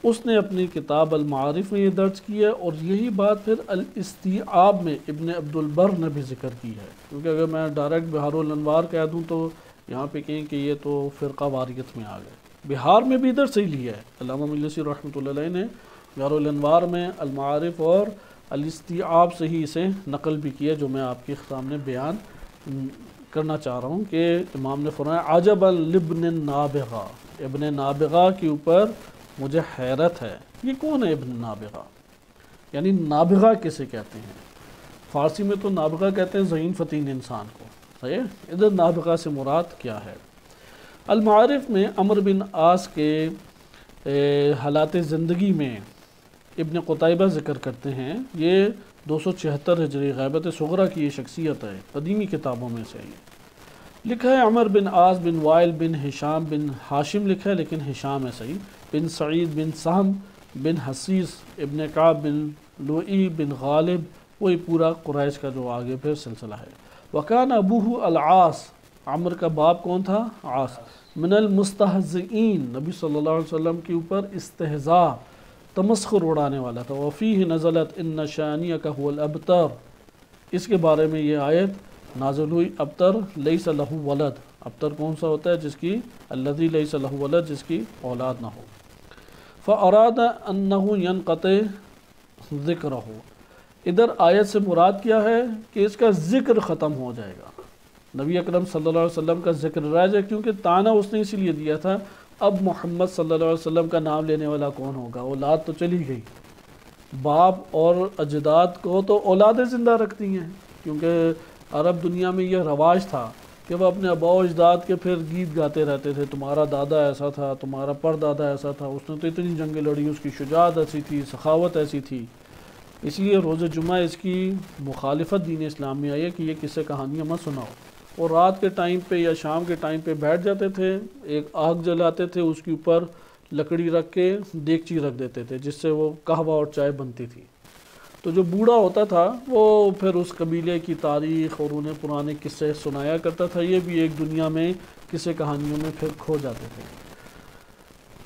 اس نے اپنی کتاب المعارف میں یہ درج کی ہے، اور یہی بات پھر الاستیعاب میں ابن عبد البر نے بھی ذکر کی ہے. کیونکہ اگر میں ڈائریکٹ بہار الانوار کہہ دوں تو یہاں پہ کہیں کہ یہ تو فرقہ واریت میں آ گئے. بہار میں بھی ادھر سے ہی لیا ہے، علامہ مجلسی رحمۃ اللہ علیہ نے بہار الانوار میں المعارف اور الاستیعاب سے ہی اسے نقل بھی کیا، جو میں آپ کے سامنے بیان کرنا چاہ رہا ہوں کہ امام نے فرمایا عجبا لابن نابغہ، ابن نابغہ کے اوپر مجھے حیرت ہے. یہ کون ہے ابن نابغہ؟ یعنی نابغہ کسے کہتے ہیں؟ فارسی میں تو نابغہ کہتے ہیں ذہین فتین انسان کو، صحیح؟ ادھر نابغہ سے مراد کیا ہے؟ المعارف میں عمرو بن عاص کے حالات زندگی میں ابن قتیبہ ذکر کرتے ہیں. یہ 276 ہجری غیبت صغرا کی یہ شخصیت ہے، قدیمی کتابوں میں سے لکھا ہے. عمر بن عاص بن وائل بن ہشام بن ہاشم لکھا ہے، لیکن ہشام ہے صحیح، بن سعید بن سہم بن حسیس ابن کعب بن لوئی بن غالب، وہی پورا قریش کا جو آگے پھر سلسلہ ہے. وکان ابوہ العاص، عمر کا باپ کون تھا؟ عاص. من المستہزئین، نبی صلی اللہ علیہ وسلم کے اوپر استہزاء، تمسخر اڑانے والا تھا. وفیہ نزلت ان شانیک هو الابتر، اس کے بارے میں یہ آیت نازل ہوئی. ابتر لیس لہ ولد، ابتر کون سا ہوتا ہے؟ جس کی الذی لیس لہ ولد، جس کی اولاد نہ ہو. فاراد انہ ینقطع ذکرہ، ادھر آیت سے مراد کیا ہے کہ اس کا ذکر ختم ہو جائے گا، نبی اکرم صلی اللہ علیہ وسلم کا ذکر رہ جائے. کیونکہ تانا اس نے اسی لیے دیا تھا اب محمد صلی اللہ علیہ وسلم کا نام لینے والا کون ہوگا؟ اولاد تو چلی گئی، باپ اور اجداد کو تو اولادیں زندہ رکھتی ہیں. کیونکہ عرب دنیا میں یہ رواج تھا کہ وہ اپنے آباء و اجداد کے پھر گیت گاتے رہتے تھے، تمہارا دادا ایسا تھا، تمہارا پردادا ایسا تھا، اس نے تو اتنی جنگیں لڑی، اس کی شجاعت ایسی تھی، سخاوت ایسی تھی. اس لیے روز جمعہ اس کی مخالفت دین اسلام میں آئی ہے کہ یہ قصے کہانیاں مت سناؤ. اور رات کے ٹائم پہ یا شام کے ٹائم پہ بیٹھ جاتے تھے، ایک آگ جلاتے تھے، اس کے اوپر لکڑی رکھ کے دیگچی رکھ دیتے تھے جس سے وہ قہوہ اور چائے بنتی تھی. تو جو بوڑھا ہوتا تھا وہ پھر اس قبیلے کی تاریخ اور انہیں پرانے قصے سنایا کرتا تھا. یہ بھی ایک دنیا میں قصے کہانیوں میں پھر کھو جاتے تھے.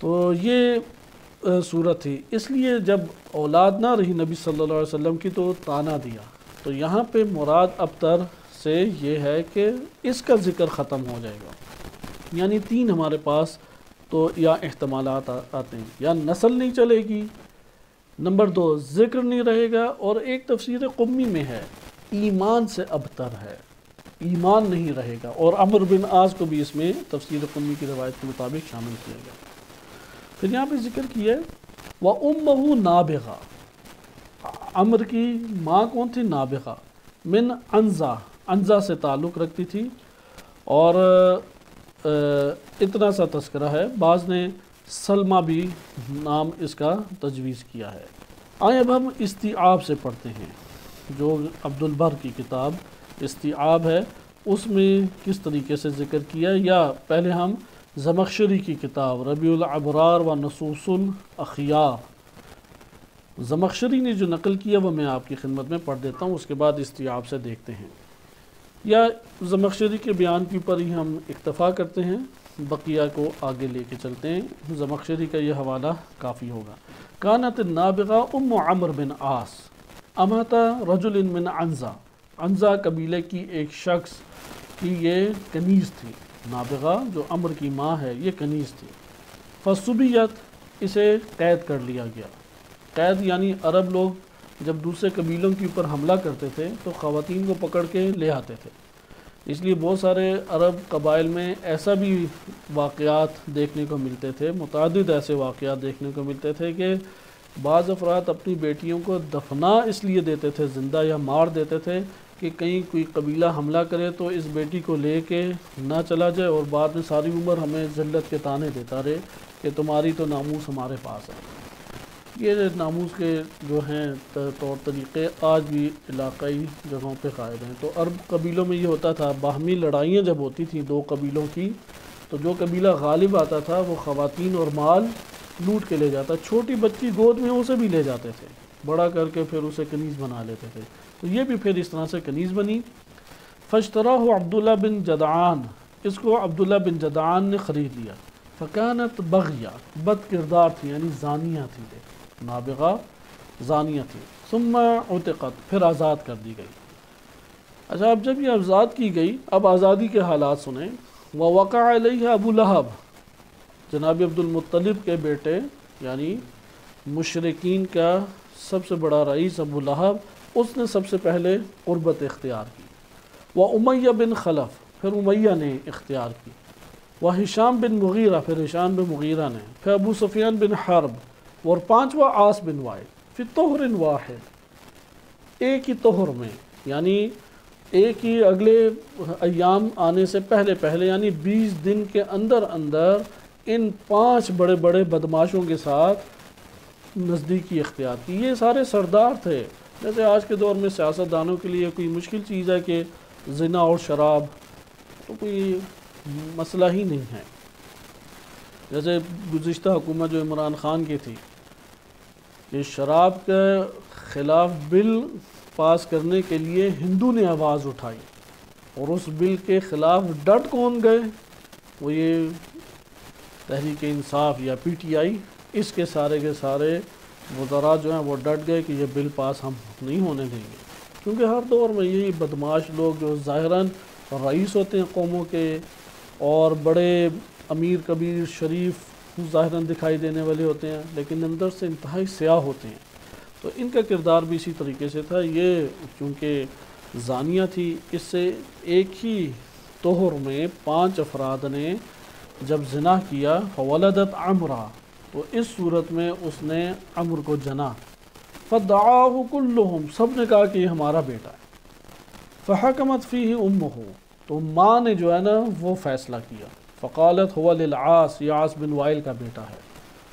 تو یہ صورت تھی. اس لیے جب اولاد نہ رہی نبی صلی اللہ علیہ وسلم کی تو تانا دیا. تو یہاں پہ مراد ابتر سے یہ ہے کہ اس کا ذکر ختم ہو جائے گا. یعنی تین ہمارے پاس تو یا احتمالات آتے ہیں، یا نسل نہیں چلے گی، نمبر دو ذکر نہیں رہے گا، اور ایک تفسیر قمی میں ہے ایمان سے ابتر ہے، ایمان نہیں رہے گا. اور عمرو بن عاص کو بھی اس میں تفسیر قمی کی روایت کے مطابق شامل کیا گیا. پھر یہاں پہ ذکر کیا ہے وَأُمَّهُ نَابِغَةٌ، عمرو کی ماں کون تھی؟ نابغہ، من عنزہ، عنزہ سے تعلق رکھتی تھی. اور اتنا سا تذکرہ ہے، بعض نے سلمہ بھی نام اس کا تجویز کیا ہے. آئیں اب ہم استیعاب سے پڑھتے ہیں، جو عبد البر کی کتاب استیعاب ہے اس میں کس طریقے سے ذکر کیا. یا پہلے ہم زمخشری کی کتاب ربیع الابرار و نصوص الاخیار، زمخشری نے جو نقل کیا وہ میں آپ کی خدمت میں پڑھ دیتا ہوں، اس کے بعد استیعاب سے دیکھتے ہیں. یا زمخشری کے بیان کے اوپر ہی ہم اکتفا کرتے ہیں، بقیہ کو آگے لے کے چلتے ہیں. زمخشری کا یہ حوالہ کافی ہوگا. کانت النابغہ ام عمرو بن عاص امۃ رجل من عنزہ، عنزہ قبیلے کی ایک شخص کی یہ کنیز تھی. نابغہ جو عمرو کی ماں ہے یہ کنیز تھی. فصبیت، اسے قید کر لیا گیا. قید یعنی عرب لوگ جب دوسرے قبیلوں کے اوپر حملہ کرتے تھے تو خواتین کو پکڑ کے لے آتے تھے. اس لیے بہت سارے عرب قبائل میں ایسا بھی واقعات دیکھنے کو ملتے تھے، متعدد ایسے واقعات دیکھنے کو ملتے تھے کہ بعض افراد اپنی بیٹیوں کو دفنا اس لیے دیتے تھے، زندہ یا مار دیتے تھے کہ کہیں کوئی قبیلہ حملہ کرے تو اس بیٹی کو لے کے نہ چلا جائے اور بعد میں ساری عمر ہمیں ذلت کے تانے دیتا رہے کہ تمہاری تو ناموس ہمارے پاس ہے. یہ ناموس کے جو ہیں طور طریقے آج بھی علاقائی جگہوں پہ قائم ہیں. تو عرب قبیلوں میں یہ ہوتا تھا، باہمی لڑائیاں جب ہوتی تھیں دو قبیلوں کی، تو جو قبیلہ غالب آتا تھا وہ خواتین اور مال لوٹ کے لے جاتا. چھوٹی بچی گود میں اسے بھی لے جاتے تھے، بڑا کر کے پھر اسے کنیز بنا لیتے تھے. تو یہ بھی پھر اس طرح سے کنیز بنی. فاشتراہ عبداللہ بن جدعان، اس کو عبداللہ بن جدعان نے خرید لیا. فکانت بغیہ، بد کردار تھی یعنی زانیہ تھی، نابغہ زانیہ تھی. ثم عتقت، پھر آزاد کر دی گئی. اچھا اب جب یہ آزاد کی گئی، اب آزادی کے حالات سنیں. ووقع علیہ ابو لہب، جناب عبد المطلب کے بیٹے یعنی مشرکین کا سب سے بڑا رئیس ابو لہب، اس نے سب سے پہلے قربت اختیار کی. وأمیہ بن خلف، پھر امیہ نے اختیار کی. وہشام بن مغیرہ، پھر ہشام بن مغیرہ نے. پھر ابو سفیان بن حرب، اور پانچواں عاص بن وائل. فی طہر واحد، ایک ہی طہر میں، یعنی ایک ہی اگلے ایام آنے سے پہلے یعنی 20 دن کے اندر ان 5 بڑے بڑے بدماشوں کے ساتھ نزدیکی اختیار کی. یہ سارے سردار تھے. جیسے آج کے دور میں سیاست دانوں کے لیے کوئی مشکل چیز ہے کہ زنا اور شراب تو کوئی مسئلہ ہی نہیں ہے. جیسے گزشتہ حکومت جو عمران خان کی تھی، یہ شراب کے خلاف بل پاس کرنے کے لیے ہندو نے آواز اٹھائی، اور اس بل کے خلاف ڈٹ کون گئے؟ وہ یہ تحریک انصاف یا پی ٹی آئی، اس کے سارے وزراء جو ہیں وہ ڈٹ گئے کہ یہ بل پاس ہم نہیں ہونے دیں گے. کیونکہ ہر دور میں یہی بدماش لوگ جو ظاہراً رئیس ہوتے ہیں قوموں کے اور بڑے امیر کبیر شریف ظاہراً دکھائی دینے والے ہوتے ہیں، لیکن اندر سے انتہائی سیاہ ہوتے ہیں. تو ان کا کردار بھی اسی طریقے سے تھا. یہ چونکہ زانیہ تھی، اس سے ایک ہی طہر میں 5 افراد نے جب زنا کیا، فولدت عمرہ، تو اس صورت میں اس نے عمرو کو جنا. فدعاہ کلہم، سب نے کہا کہ یہ ہمارا بیٹا ہے. فحکمت فیہ امہ، تو ماں نے جو ہے نا وہ فیصلہ کیا. فقالت هو للعاص، یہ عاص بن وائل کا بیٹا ہے.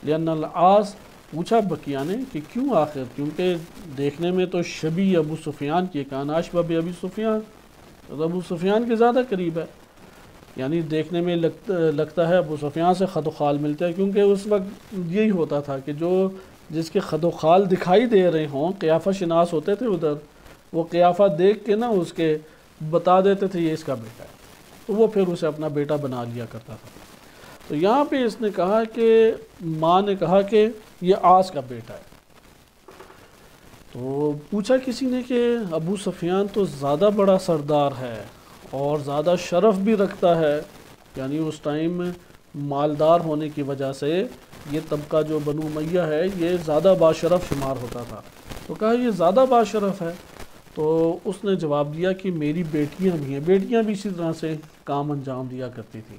لأن العاص، پوچھا بکیا نے کہ کیوں آخر، کیونکہ دیکھنے میں تو شبیہ ابو سفیان کی، کان اشبہ بابی سفیان، تو ابو سفیان کے زیادہ قریب ہے، یعنی دیکھنے میں لگتا ہے ابو سفیان سے خد و خال ملتا ہے. کیونکہ اس وقت یہی ہوتا تھا کہ جس کے خد و خال دکھائی دے رہے ہوں، قیافہ شناس ہوتے تھے ادھر، وہ قیافہ دیکھ کے نا اس کے بتا دیتے تھے یہ اس کا بیٹا ہے، تو وہ پھر اسے اپنا بیٹا بنا لیا کرتا تھا. تو یہاں پہ اس نے کہا کہ ماں نے کہا کہ یہ عاص کا بیٹا ہے. تو پوچھا کسی نے کہ ابو سفیان تو زیادہ بڑا سردار ہے اور زیادہ شرف بھی رکھتا ہے، یعنی اس ٹائم مالدار ہونے کی وجہ سے یہ طبقہ جو بنو امیہ ہے یہ زیادہ باشرف شمار ہوتا تھا، تو کہا یہ زیادہ باشرف ہے۔ تو اس نے جواب دیا کہ میری بیٹیاں بھی ہیں، بیٹیاں بھی اسی طرح سے کام انجام دیا کرتی تھیں،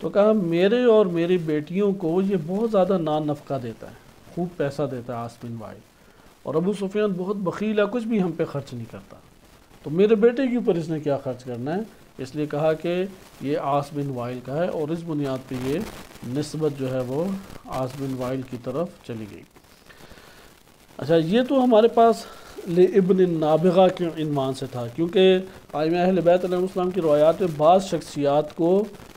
تو کہا میرے اور میری بیٹیوں کو یہ بہت زیادہ نان نفقہ دیتا ہے، خوب پیسہ دیتا ہے عاص بن وائل، اور ابو سفیان بہت بخیل ہے، کچھ بھی ہم پہ خرچ نہیں کرتا، تو میرے بیٹے کے اوپر اس نے کیا خرچ کرنا ہے، اس لیے کہا کہ یہ عاص بن وائل کا ہے، اور اس بنیاد پہ یہ نسبت جو ہے وہ عاص بن وائل کی طرف چلی گئی۔ اچھا، یہ تو ہمارے پاس ابن النابغہ کے عنوان سے تھا، کیونکہ ائمہ اہل بیت علیہ السلام کی روایات میں بعض شخصیات کو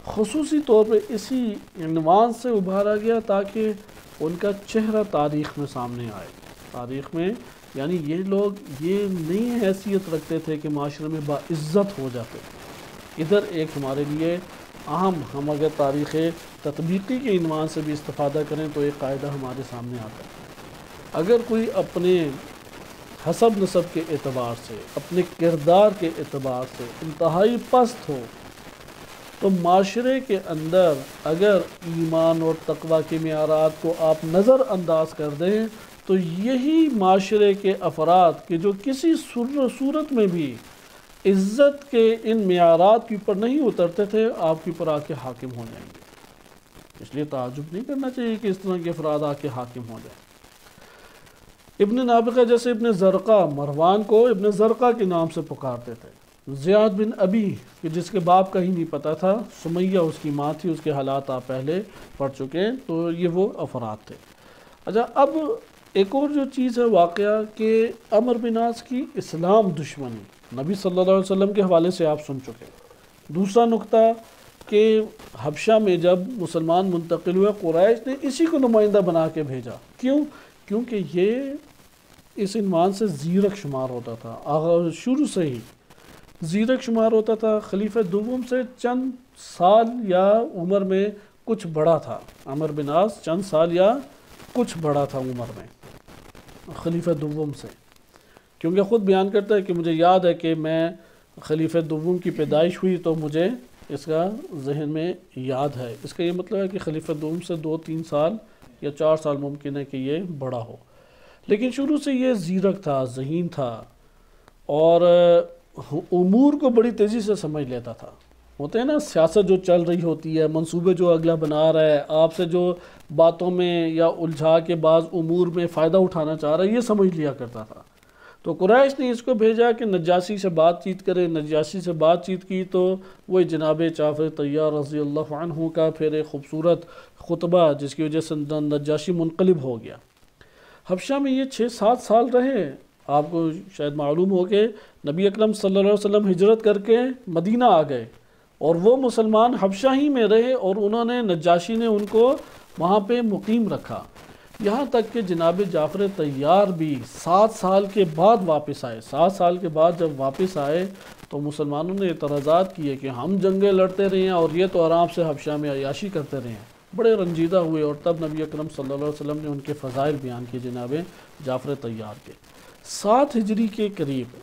خصوصی طور پہ اسی عنوان سے ابھارا گیا تاکہ ان کا چہرہ تاریخ میں سامنے آئے، تاریخ میں، یعنی یہ لوگ یہ نئی حیثیت رکھتے تھے کہ معاشرے میں باعزت ہو جاتے تھے۔ ادھر ایک ہمارے لیے اہم، ہم اگر تاریخ تطبیقی کے عنوان سے بھی استفادہ کریں تو ایک قاعدہ ہمارے سامنے آتا ہے، اگر کوئی اپنے حسب نسب کے اعتبار سے، اپنے کردار کے اعتبار سے انتہائی پست ہو، تو معاشرے کے اندر اگر ایمان اور تقوی کے معیارات کو آپ نظر انداز کر دیں تو یہی معاشرے کے افراد کے جو کسی صورت میں بھی عزت کے ان معیارات کے اوپر نہیں اترتے تھے، آپ کے اوپر آ کے حاکم ہو جائیں گے۔ اس لیے تعجب نہیں کرنا چاہیے کہ اس طرح کے افراد آ کے حاکم ہو جائیں۔ ابن نابغہ جیسے ابن زرقہ، مروان کو ابن زرقہ کے نام سے پکارتے تھے، زیاد بن ابی کہ جس کے باپ کا ہی نہیں پتہ تھا، سمیہ اس کی ماں تھی، اس کے حالات آپ پہلے پڑھ چکے ہیں، تو یہ وہ افراد تھے۔ اچھا، اب ایک اور جو چیز ہے واقعہ کہ عمرو بن عاص کی اسلام دشمنی نبی صلی اللہ علیہ وسلم کے حوالے سے آپ سن چکے ہیں۔ دوسرا نقطہ کہ حبشہ میں جب مسلمان منتقل ہوئے، قریش نے اسی کو نمائندہ بنا کے بھیجا، کیوں؟ کیونکہ یہ اس عنوان سے زیرک شمار ہوتا تھا، شروع سے ہی زیرک شمار ہوتا تھا، خلیفہ دوم سے چند سال یا عمر میں کچھ بڑا تھا، عمرو بن عاص چند سال یا کچھ بڑا تھا عمر میں خلیفہ دوم سے، کیونکہ خود بیان کرتا ہے کہ مجھے یاد ہے کہ میں خلیفہ دوم کی پیدائش ہوئی تو مجھے اس کا ذہن میں یاد ہے، اس کا یہ مطلب ہے کہ خلیفہ دوم سے 2-3 سال یا 4 سال ممکن ہے کہ یہ بڑا ہو، لیکن شروع سے یہ زیرک تھا، ذہین تھا، اور امور کو بڑی تیزی سے سمجھ لیتا تھا۔ ہوتے ہیں نا، سیاست جو چل رہی ہوتی ہے، منصوبے جو اگلا بنا رہا ہے، آپ سے جو باتوں میں یا الجھا کے بعض امور میں فائدہ اٹھانا چاہ رہا ہے، یہ سمجھ لیا کرتا تھا۔ تو قریش نے اس کو بھیجا کہ نجاشی سے بات چیت کرے، نجاشی سے بات چیت کی تو وہ جناب جعفر طیار رضی اللہ عنہ کا پھر ایک خوبصورت خطبہ جس کی وجہ سے نجاشی منقلب ہو گیا۔ حبشہ میں یہ 6-7 سال رہے، آپ کو شاید معلوم ہو کہ نبی اکرم صلی اللہ علیہ وسلم ہجرت کر کے مدینہ آ گئے، اور وہ مسلمان حبشہ ہی میں رہے، اور انہوں نے نجاشی نے ان کو وہاں پہ مقیم رکھا، یہاں تک کہ جناب جعفر طیار بھی 7 سال کے بعد واپس آئے۔ 7 سال کے بعد جب واپس آئے تو مسلمانوں نے اعتراضات کیے کہ ہم جنگیں لڑتے رہے ہیں اور یہ تو آرام سے حبشہ میں عیاشی کرتے رہے ہیں، بڑے رنجیدہ ہوئے، اور تب نبی اکرم صلی اللہ علیہ وسلم نے ان کے فضائل بیان کیے جناب جعفر طیار کے۔ 7 ہجری کے قریب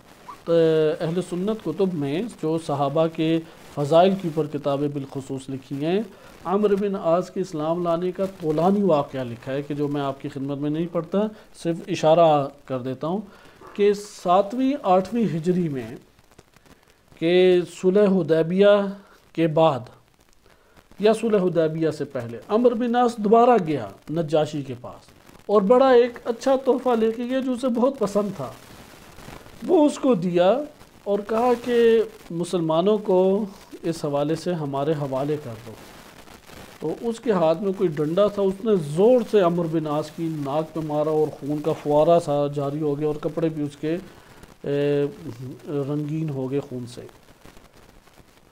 اہل سنت کتب میں جو صحابہ کے فضائل کے اوپر کتابیں بالخصوص لکھی ہیں، عمرو بن عاص کے اسلام لانے کا طولانی واقعہ لکھا ہے کہ جو میں آپ کی خدمت میں نہیں پڑھتا، صرف اشارہ کر دیتا ہوں کہ 7ویں-8ویں ہجری میں کہ صلح حدیبیہ کے بعد یا صلح حدیبیہ سے پہلے عمرو بن عاص دوبارہ گیا نجاشی کے پاس، اور بڑا ایک اچھا تحفہ لے کے گیا جو اسے بہت پسند تھا، وہ اس کو دیا اور کہا کہ مسلمانوں کو اس حوالے سے ہمارے حوالے کر دو۔ تو اس کے ہاتھ میں کوئی ڈنڈا تھا، اس نے زور سے عمرو بن عاص کی ناک پہ مارا اور خون کا فوارہ سا جاری ہو گیا، اور کپڑے بھی اس کے رنگین ہو گئے خون سے۔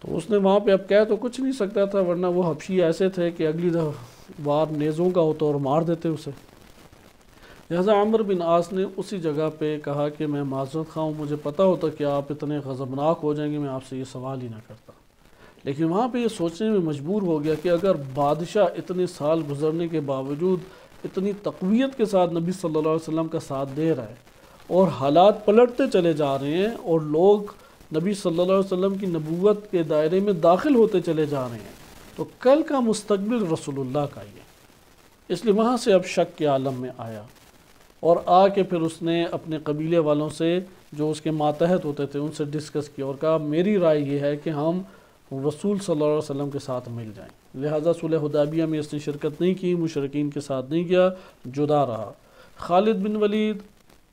تو اس نے وہاں پہ اب کہہ تو کچھ نہیں سکتا تھا، ورنہ وہ حبشی ایسے تھے کہ اگلی وار نیزوں کا ہوتا اور مار دیتے اسے۔ لہٰذا عمرو بن عاص نے اسی جگہ پہ کہا کہ میں معذرت خواہ ہوں، مجھے پتہ ہوتا کہ آپ اتنے غضبناک ہو جائیں گے، میں آپ سے یہ سوال ہی نہ کرتا، لیکن وہاں پہ یہ سوچنے میں مجبور ہو گیا کہ اگر بادشاہ اتنے سال گزرنے کے باوجود اتنی تقویت کے ساتھ نبی صلی اللہ علیہ وسلم کا ساتھ دے رہا ہے، اور حالات پلٹتے چلے جا رہے ہیں اور لوگ نبی صلی اللہ علیہ وسلم کی نبوت کے دائرے میں داخل ہوتے چلے جا رہے ہیں، تو کل کا مستقبل رسول اللہ کا ہی ہے۔ اس لیے وہاں سے اب شک کے عالم میں آیا، اور آ کے پھر اس نے اپنے قبیلے والوں سے جو اس کے ماتحت ہوتے تھے ان سے ڈسکس کیا اور کہا میری رائے یہ ہے کہ ہم رسول صلی اللہ علیہ وسلم کے ساتھ مل جائیں۔ لہٰذا صلح حدیبیہ میں اس نے شرکت نہیں کی، مشرکین کے ساتھ نہیں کیا، جدا رہا۔ خالد بن ولید،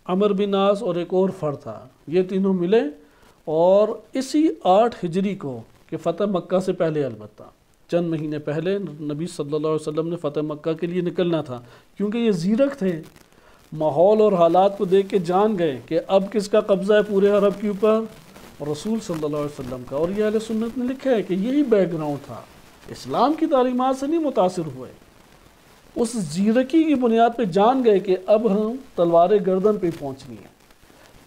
عمر بن عاص اور ایک اور فرد تھا، یہ تینوں ملے، اور اسی 8 ہجری کو کہ فتح مکہ سے پہلے، البتہ چند مہینے پہلے نبی صلی اللہ علیہ وسلم نے فتح مکہ کے لیے نکلنا تھا، کیونکہ یہ زیرک تھے، ماحول اور حالات کو دیکھ کے جان گئے کہ اب کس کا قبضہ ہے پورے عرب کے اوپر، رسول صلی اللہ علیہ وسلم کا۔ اور یہ اہل سنت نے لکھا ہے کہ یہی بیک گراؤنڈ تھا، اسلام کی تعلیمات سے نہیں متاثر ہوئے، اس زیرکی کی بنیاد پہ جان گئے کہ اب ہم تلوار گردن پہ پہنچنی ہے،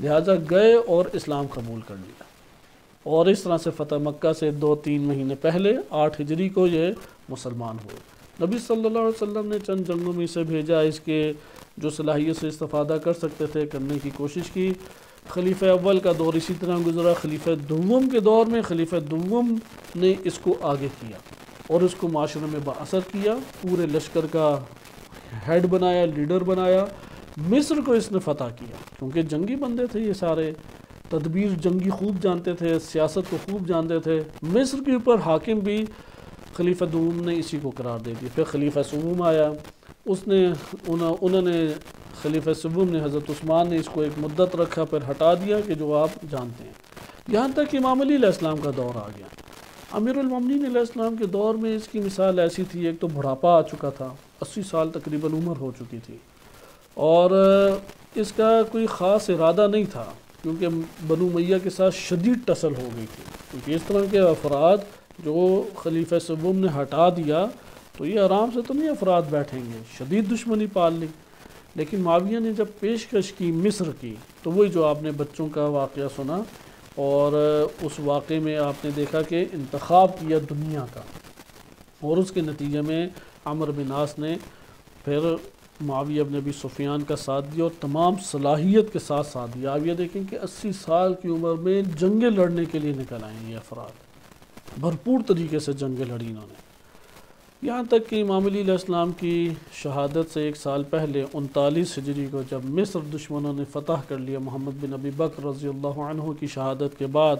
لہٰذا گئے اور اسلام قبول کر لیا۔ اور اس طرح سے فتح مکہ سے 2-3 مہینے پہلے 8 ہجری کو یہ مسلمان ہوئے۔ نبی صلی اللہ علیہ وسلم نے چند جنگوں میں اسے بھیجا، اس کے جو صلاحیت سے استفادہ کر سکتے تھے کرنے کی کوشش کی۔ خلیفہ اول کا دور اسی طرح گزرا، خلیفہ دوم کے دور میں خلیفہ دوم نے اس کو آگے کیا اور اس کو معاشرے میں بااثر کیا، پورے لشکر کا ہیڈ بنایا، لیڈر بنایا۔ مصر کو اس نے فتح کیا کیونکہ جنگی بندے تھے، یہ سارے تدبیر جنگی خوب جانتے تھے، سیاست کو خوب جانتے تھے۔ مصر کے اوپر حاکم بھی خلیفہ دوم نے اسی کو قرار دے دیا۔ پھر خلیفہ سوم آیا، انہوں نے خلیفہ سوم نے حضرت عثمان نے اس کو ایک مدت رکھا، پھر ہٹا دیا کہ جو آپ جانتے ہیں، یہاں تک کہ امام علی علیہ السلام کا دور آ گیا۔ امیر المومنین علیہ السلام کے دور میں اس کی مثال ایسی تھی، ایک تو بڑھاپا آ چکا تھا، 80 سال تقریباً عمر ہو چکی تھی، اور اس کا کوئی خاص ارادہ نہیں تھا کیونکہ بنو امیہ کے ساتھ شدید ٹسل ہو گئی تھی، کیونکہ اس طرح کے افراد جو خلیفہ سوم نے ہٹا دیا تو یہ آرام سے تو نہیں افراد بیٹھیں گے، شدید دشمنی پال لی۔ لیکن معاویہ نے جب پیشکش کی مصر کی تو وہی جو آپ نے بچوں کا واقعہ سنا، اور اس واقعے میں آپ نے دیکھا کہ انتخاب کیا دنیا کا، اور اس کے نتیجے میں عمر بن عاص نے پھر معاویہ بن ابی سفیان کا ساتھ دیا اور تمام صلاحیت کے ساتھ ساتھ دیا۔ آپ یہ دیکھیں کہ 80 سال کی عمر میں جنگیں لڑنے کے لیے نکل آئے ہیں یہ افراد، بھرپور طریقے سے جنگیں لڑی انہوں نے، یہاں تک کہ امام علی علیہ السلام کی شہادت سے 1 سال پہلے 39 ہجری کو جب مصر دشمنوں نے فتح کر لیا محمد بن ابی بکر رضی اللہ عنہ کی شہادت کے بعد،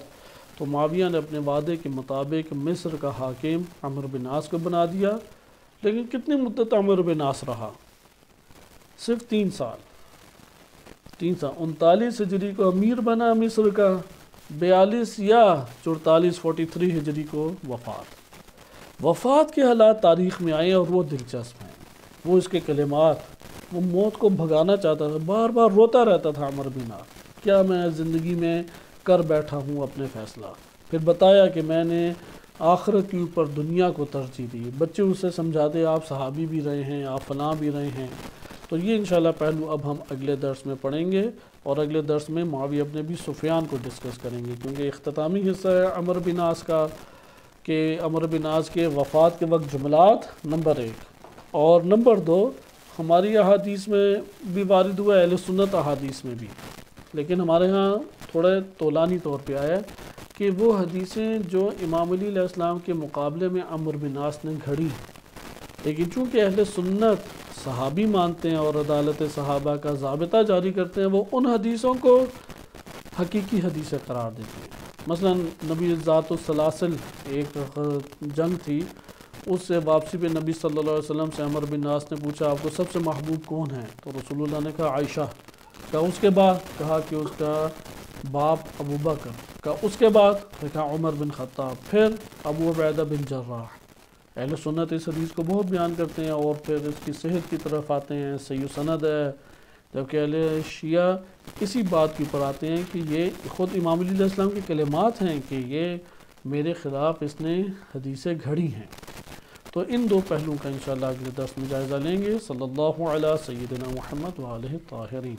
تو معاویہ نے اپنے وعدے کے مطابق مصر کا حاکم عمر بن عاص کو بنا دیا۔ لیکن کتنی مدت عمر بن عاص رہا؟ صرف 3 سال۔ 39 ہجری کو امیر بنا مصر کا، 42 یا 44 43 ہجری کو وفات کے حالات تاریخ میں آئے اور وہ دلچسپ ہیں، وہ اس کے کلمات، وہ موت کو بھگانا چاہتا تھا، بار بار روتا رہتا تھا عمر بن عاص، کیا میں زندگی میں کر بیٹھا ہوں اپنے فیصلہ۔ پھر بتایا کہ میں نے آخرت کے اوپر دنیا کو ترجیح دی۔ بچے اسے سمجھاتے آپ صحابی بھی رہے ہیں، آپ فلاں بھی رہے ہیں۔ تو یہ انشاءاللہ پہلو اب ہم اگلے درس میں پڑھیں گے، اور اگلے درس میں معاویہ بن ابی سفیان کو ڈسکس کریں گے، کیونکہ اختتامی حصہ ہے عمر بن عاص کا کہ عمر بن عاص کے وفات کے وقت جملات نمبر 1، اور نمبر 2 ہماری احادیث میں بھی وارد ہوا ہے، اہل سنت احادیث میں بھی، لیکن ہمارے ہاں تھوڑا طولانی طور پہ آیا کہ وہ حدیثیں جو امام علی علیہ السلام کے مقابلے میں عمر بن عاص نے گھڑی، لیکن چونکہ اہل سنت صحابی مانتے ہیں اور عدالت صحابہ کا ضابطہ جاری کرتے ہیں، وہ ان حدیثوں کو حقیقی حدیثیں قرار دیتے ہیں۔ مثلا نبی ذات السلاسل ایک جنگ تھی، اس سے واپسی پہ نبی صلی اللہ علیہ وسلم سے عمر بن عاص نے پوچھا آپ کو سب سے محبوب کون ہے؟ تو رسول اللہ نے کہا عائشہ، کہا اس کے بعد، کہا کہ اس کا باپ ابو بکر، کہا اس کے بعد، کہا عمر بن خطاب، پھر ابو عبیدہ بن جراح۔ اہل سنت اس حدیث کو بہت بیان کرتے ہیں اور پھر اس کی صحت کی طرف آتے ہیں، صحیح سند ہے، جبکہ اہل شیعہ اسی بات کے اوپر آتے ہیں کہ یہ خود امام علی علیہ السلام کے کلمات ہیں کہ یہ میرے خلاف اس نے حدیثیں گھڑی ہیں۔ تو ان 2 پہلوؤں کا انشاءاللہ اگلے درس میں جائزہ لیں گے۔ صلی اللہ علیہ سیدنا محمد وآلہ الطاہرین۔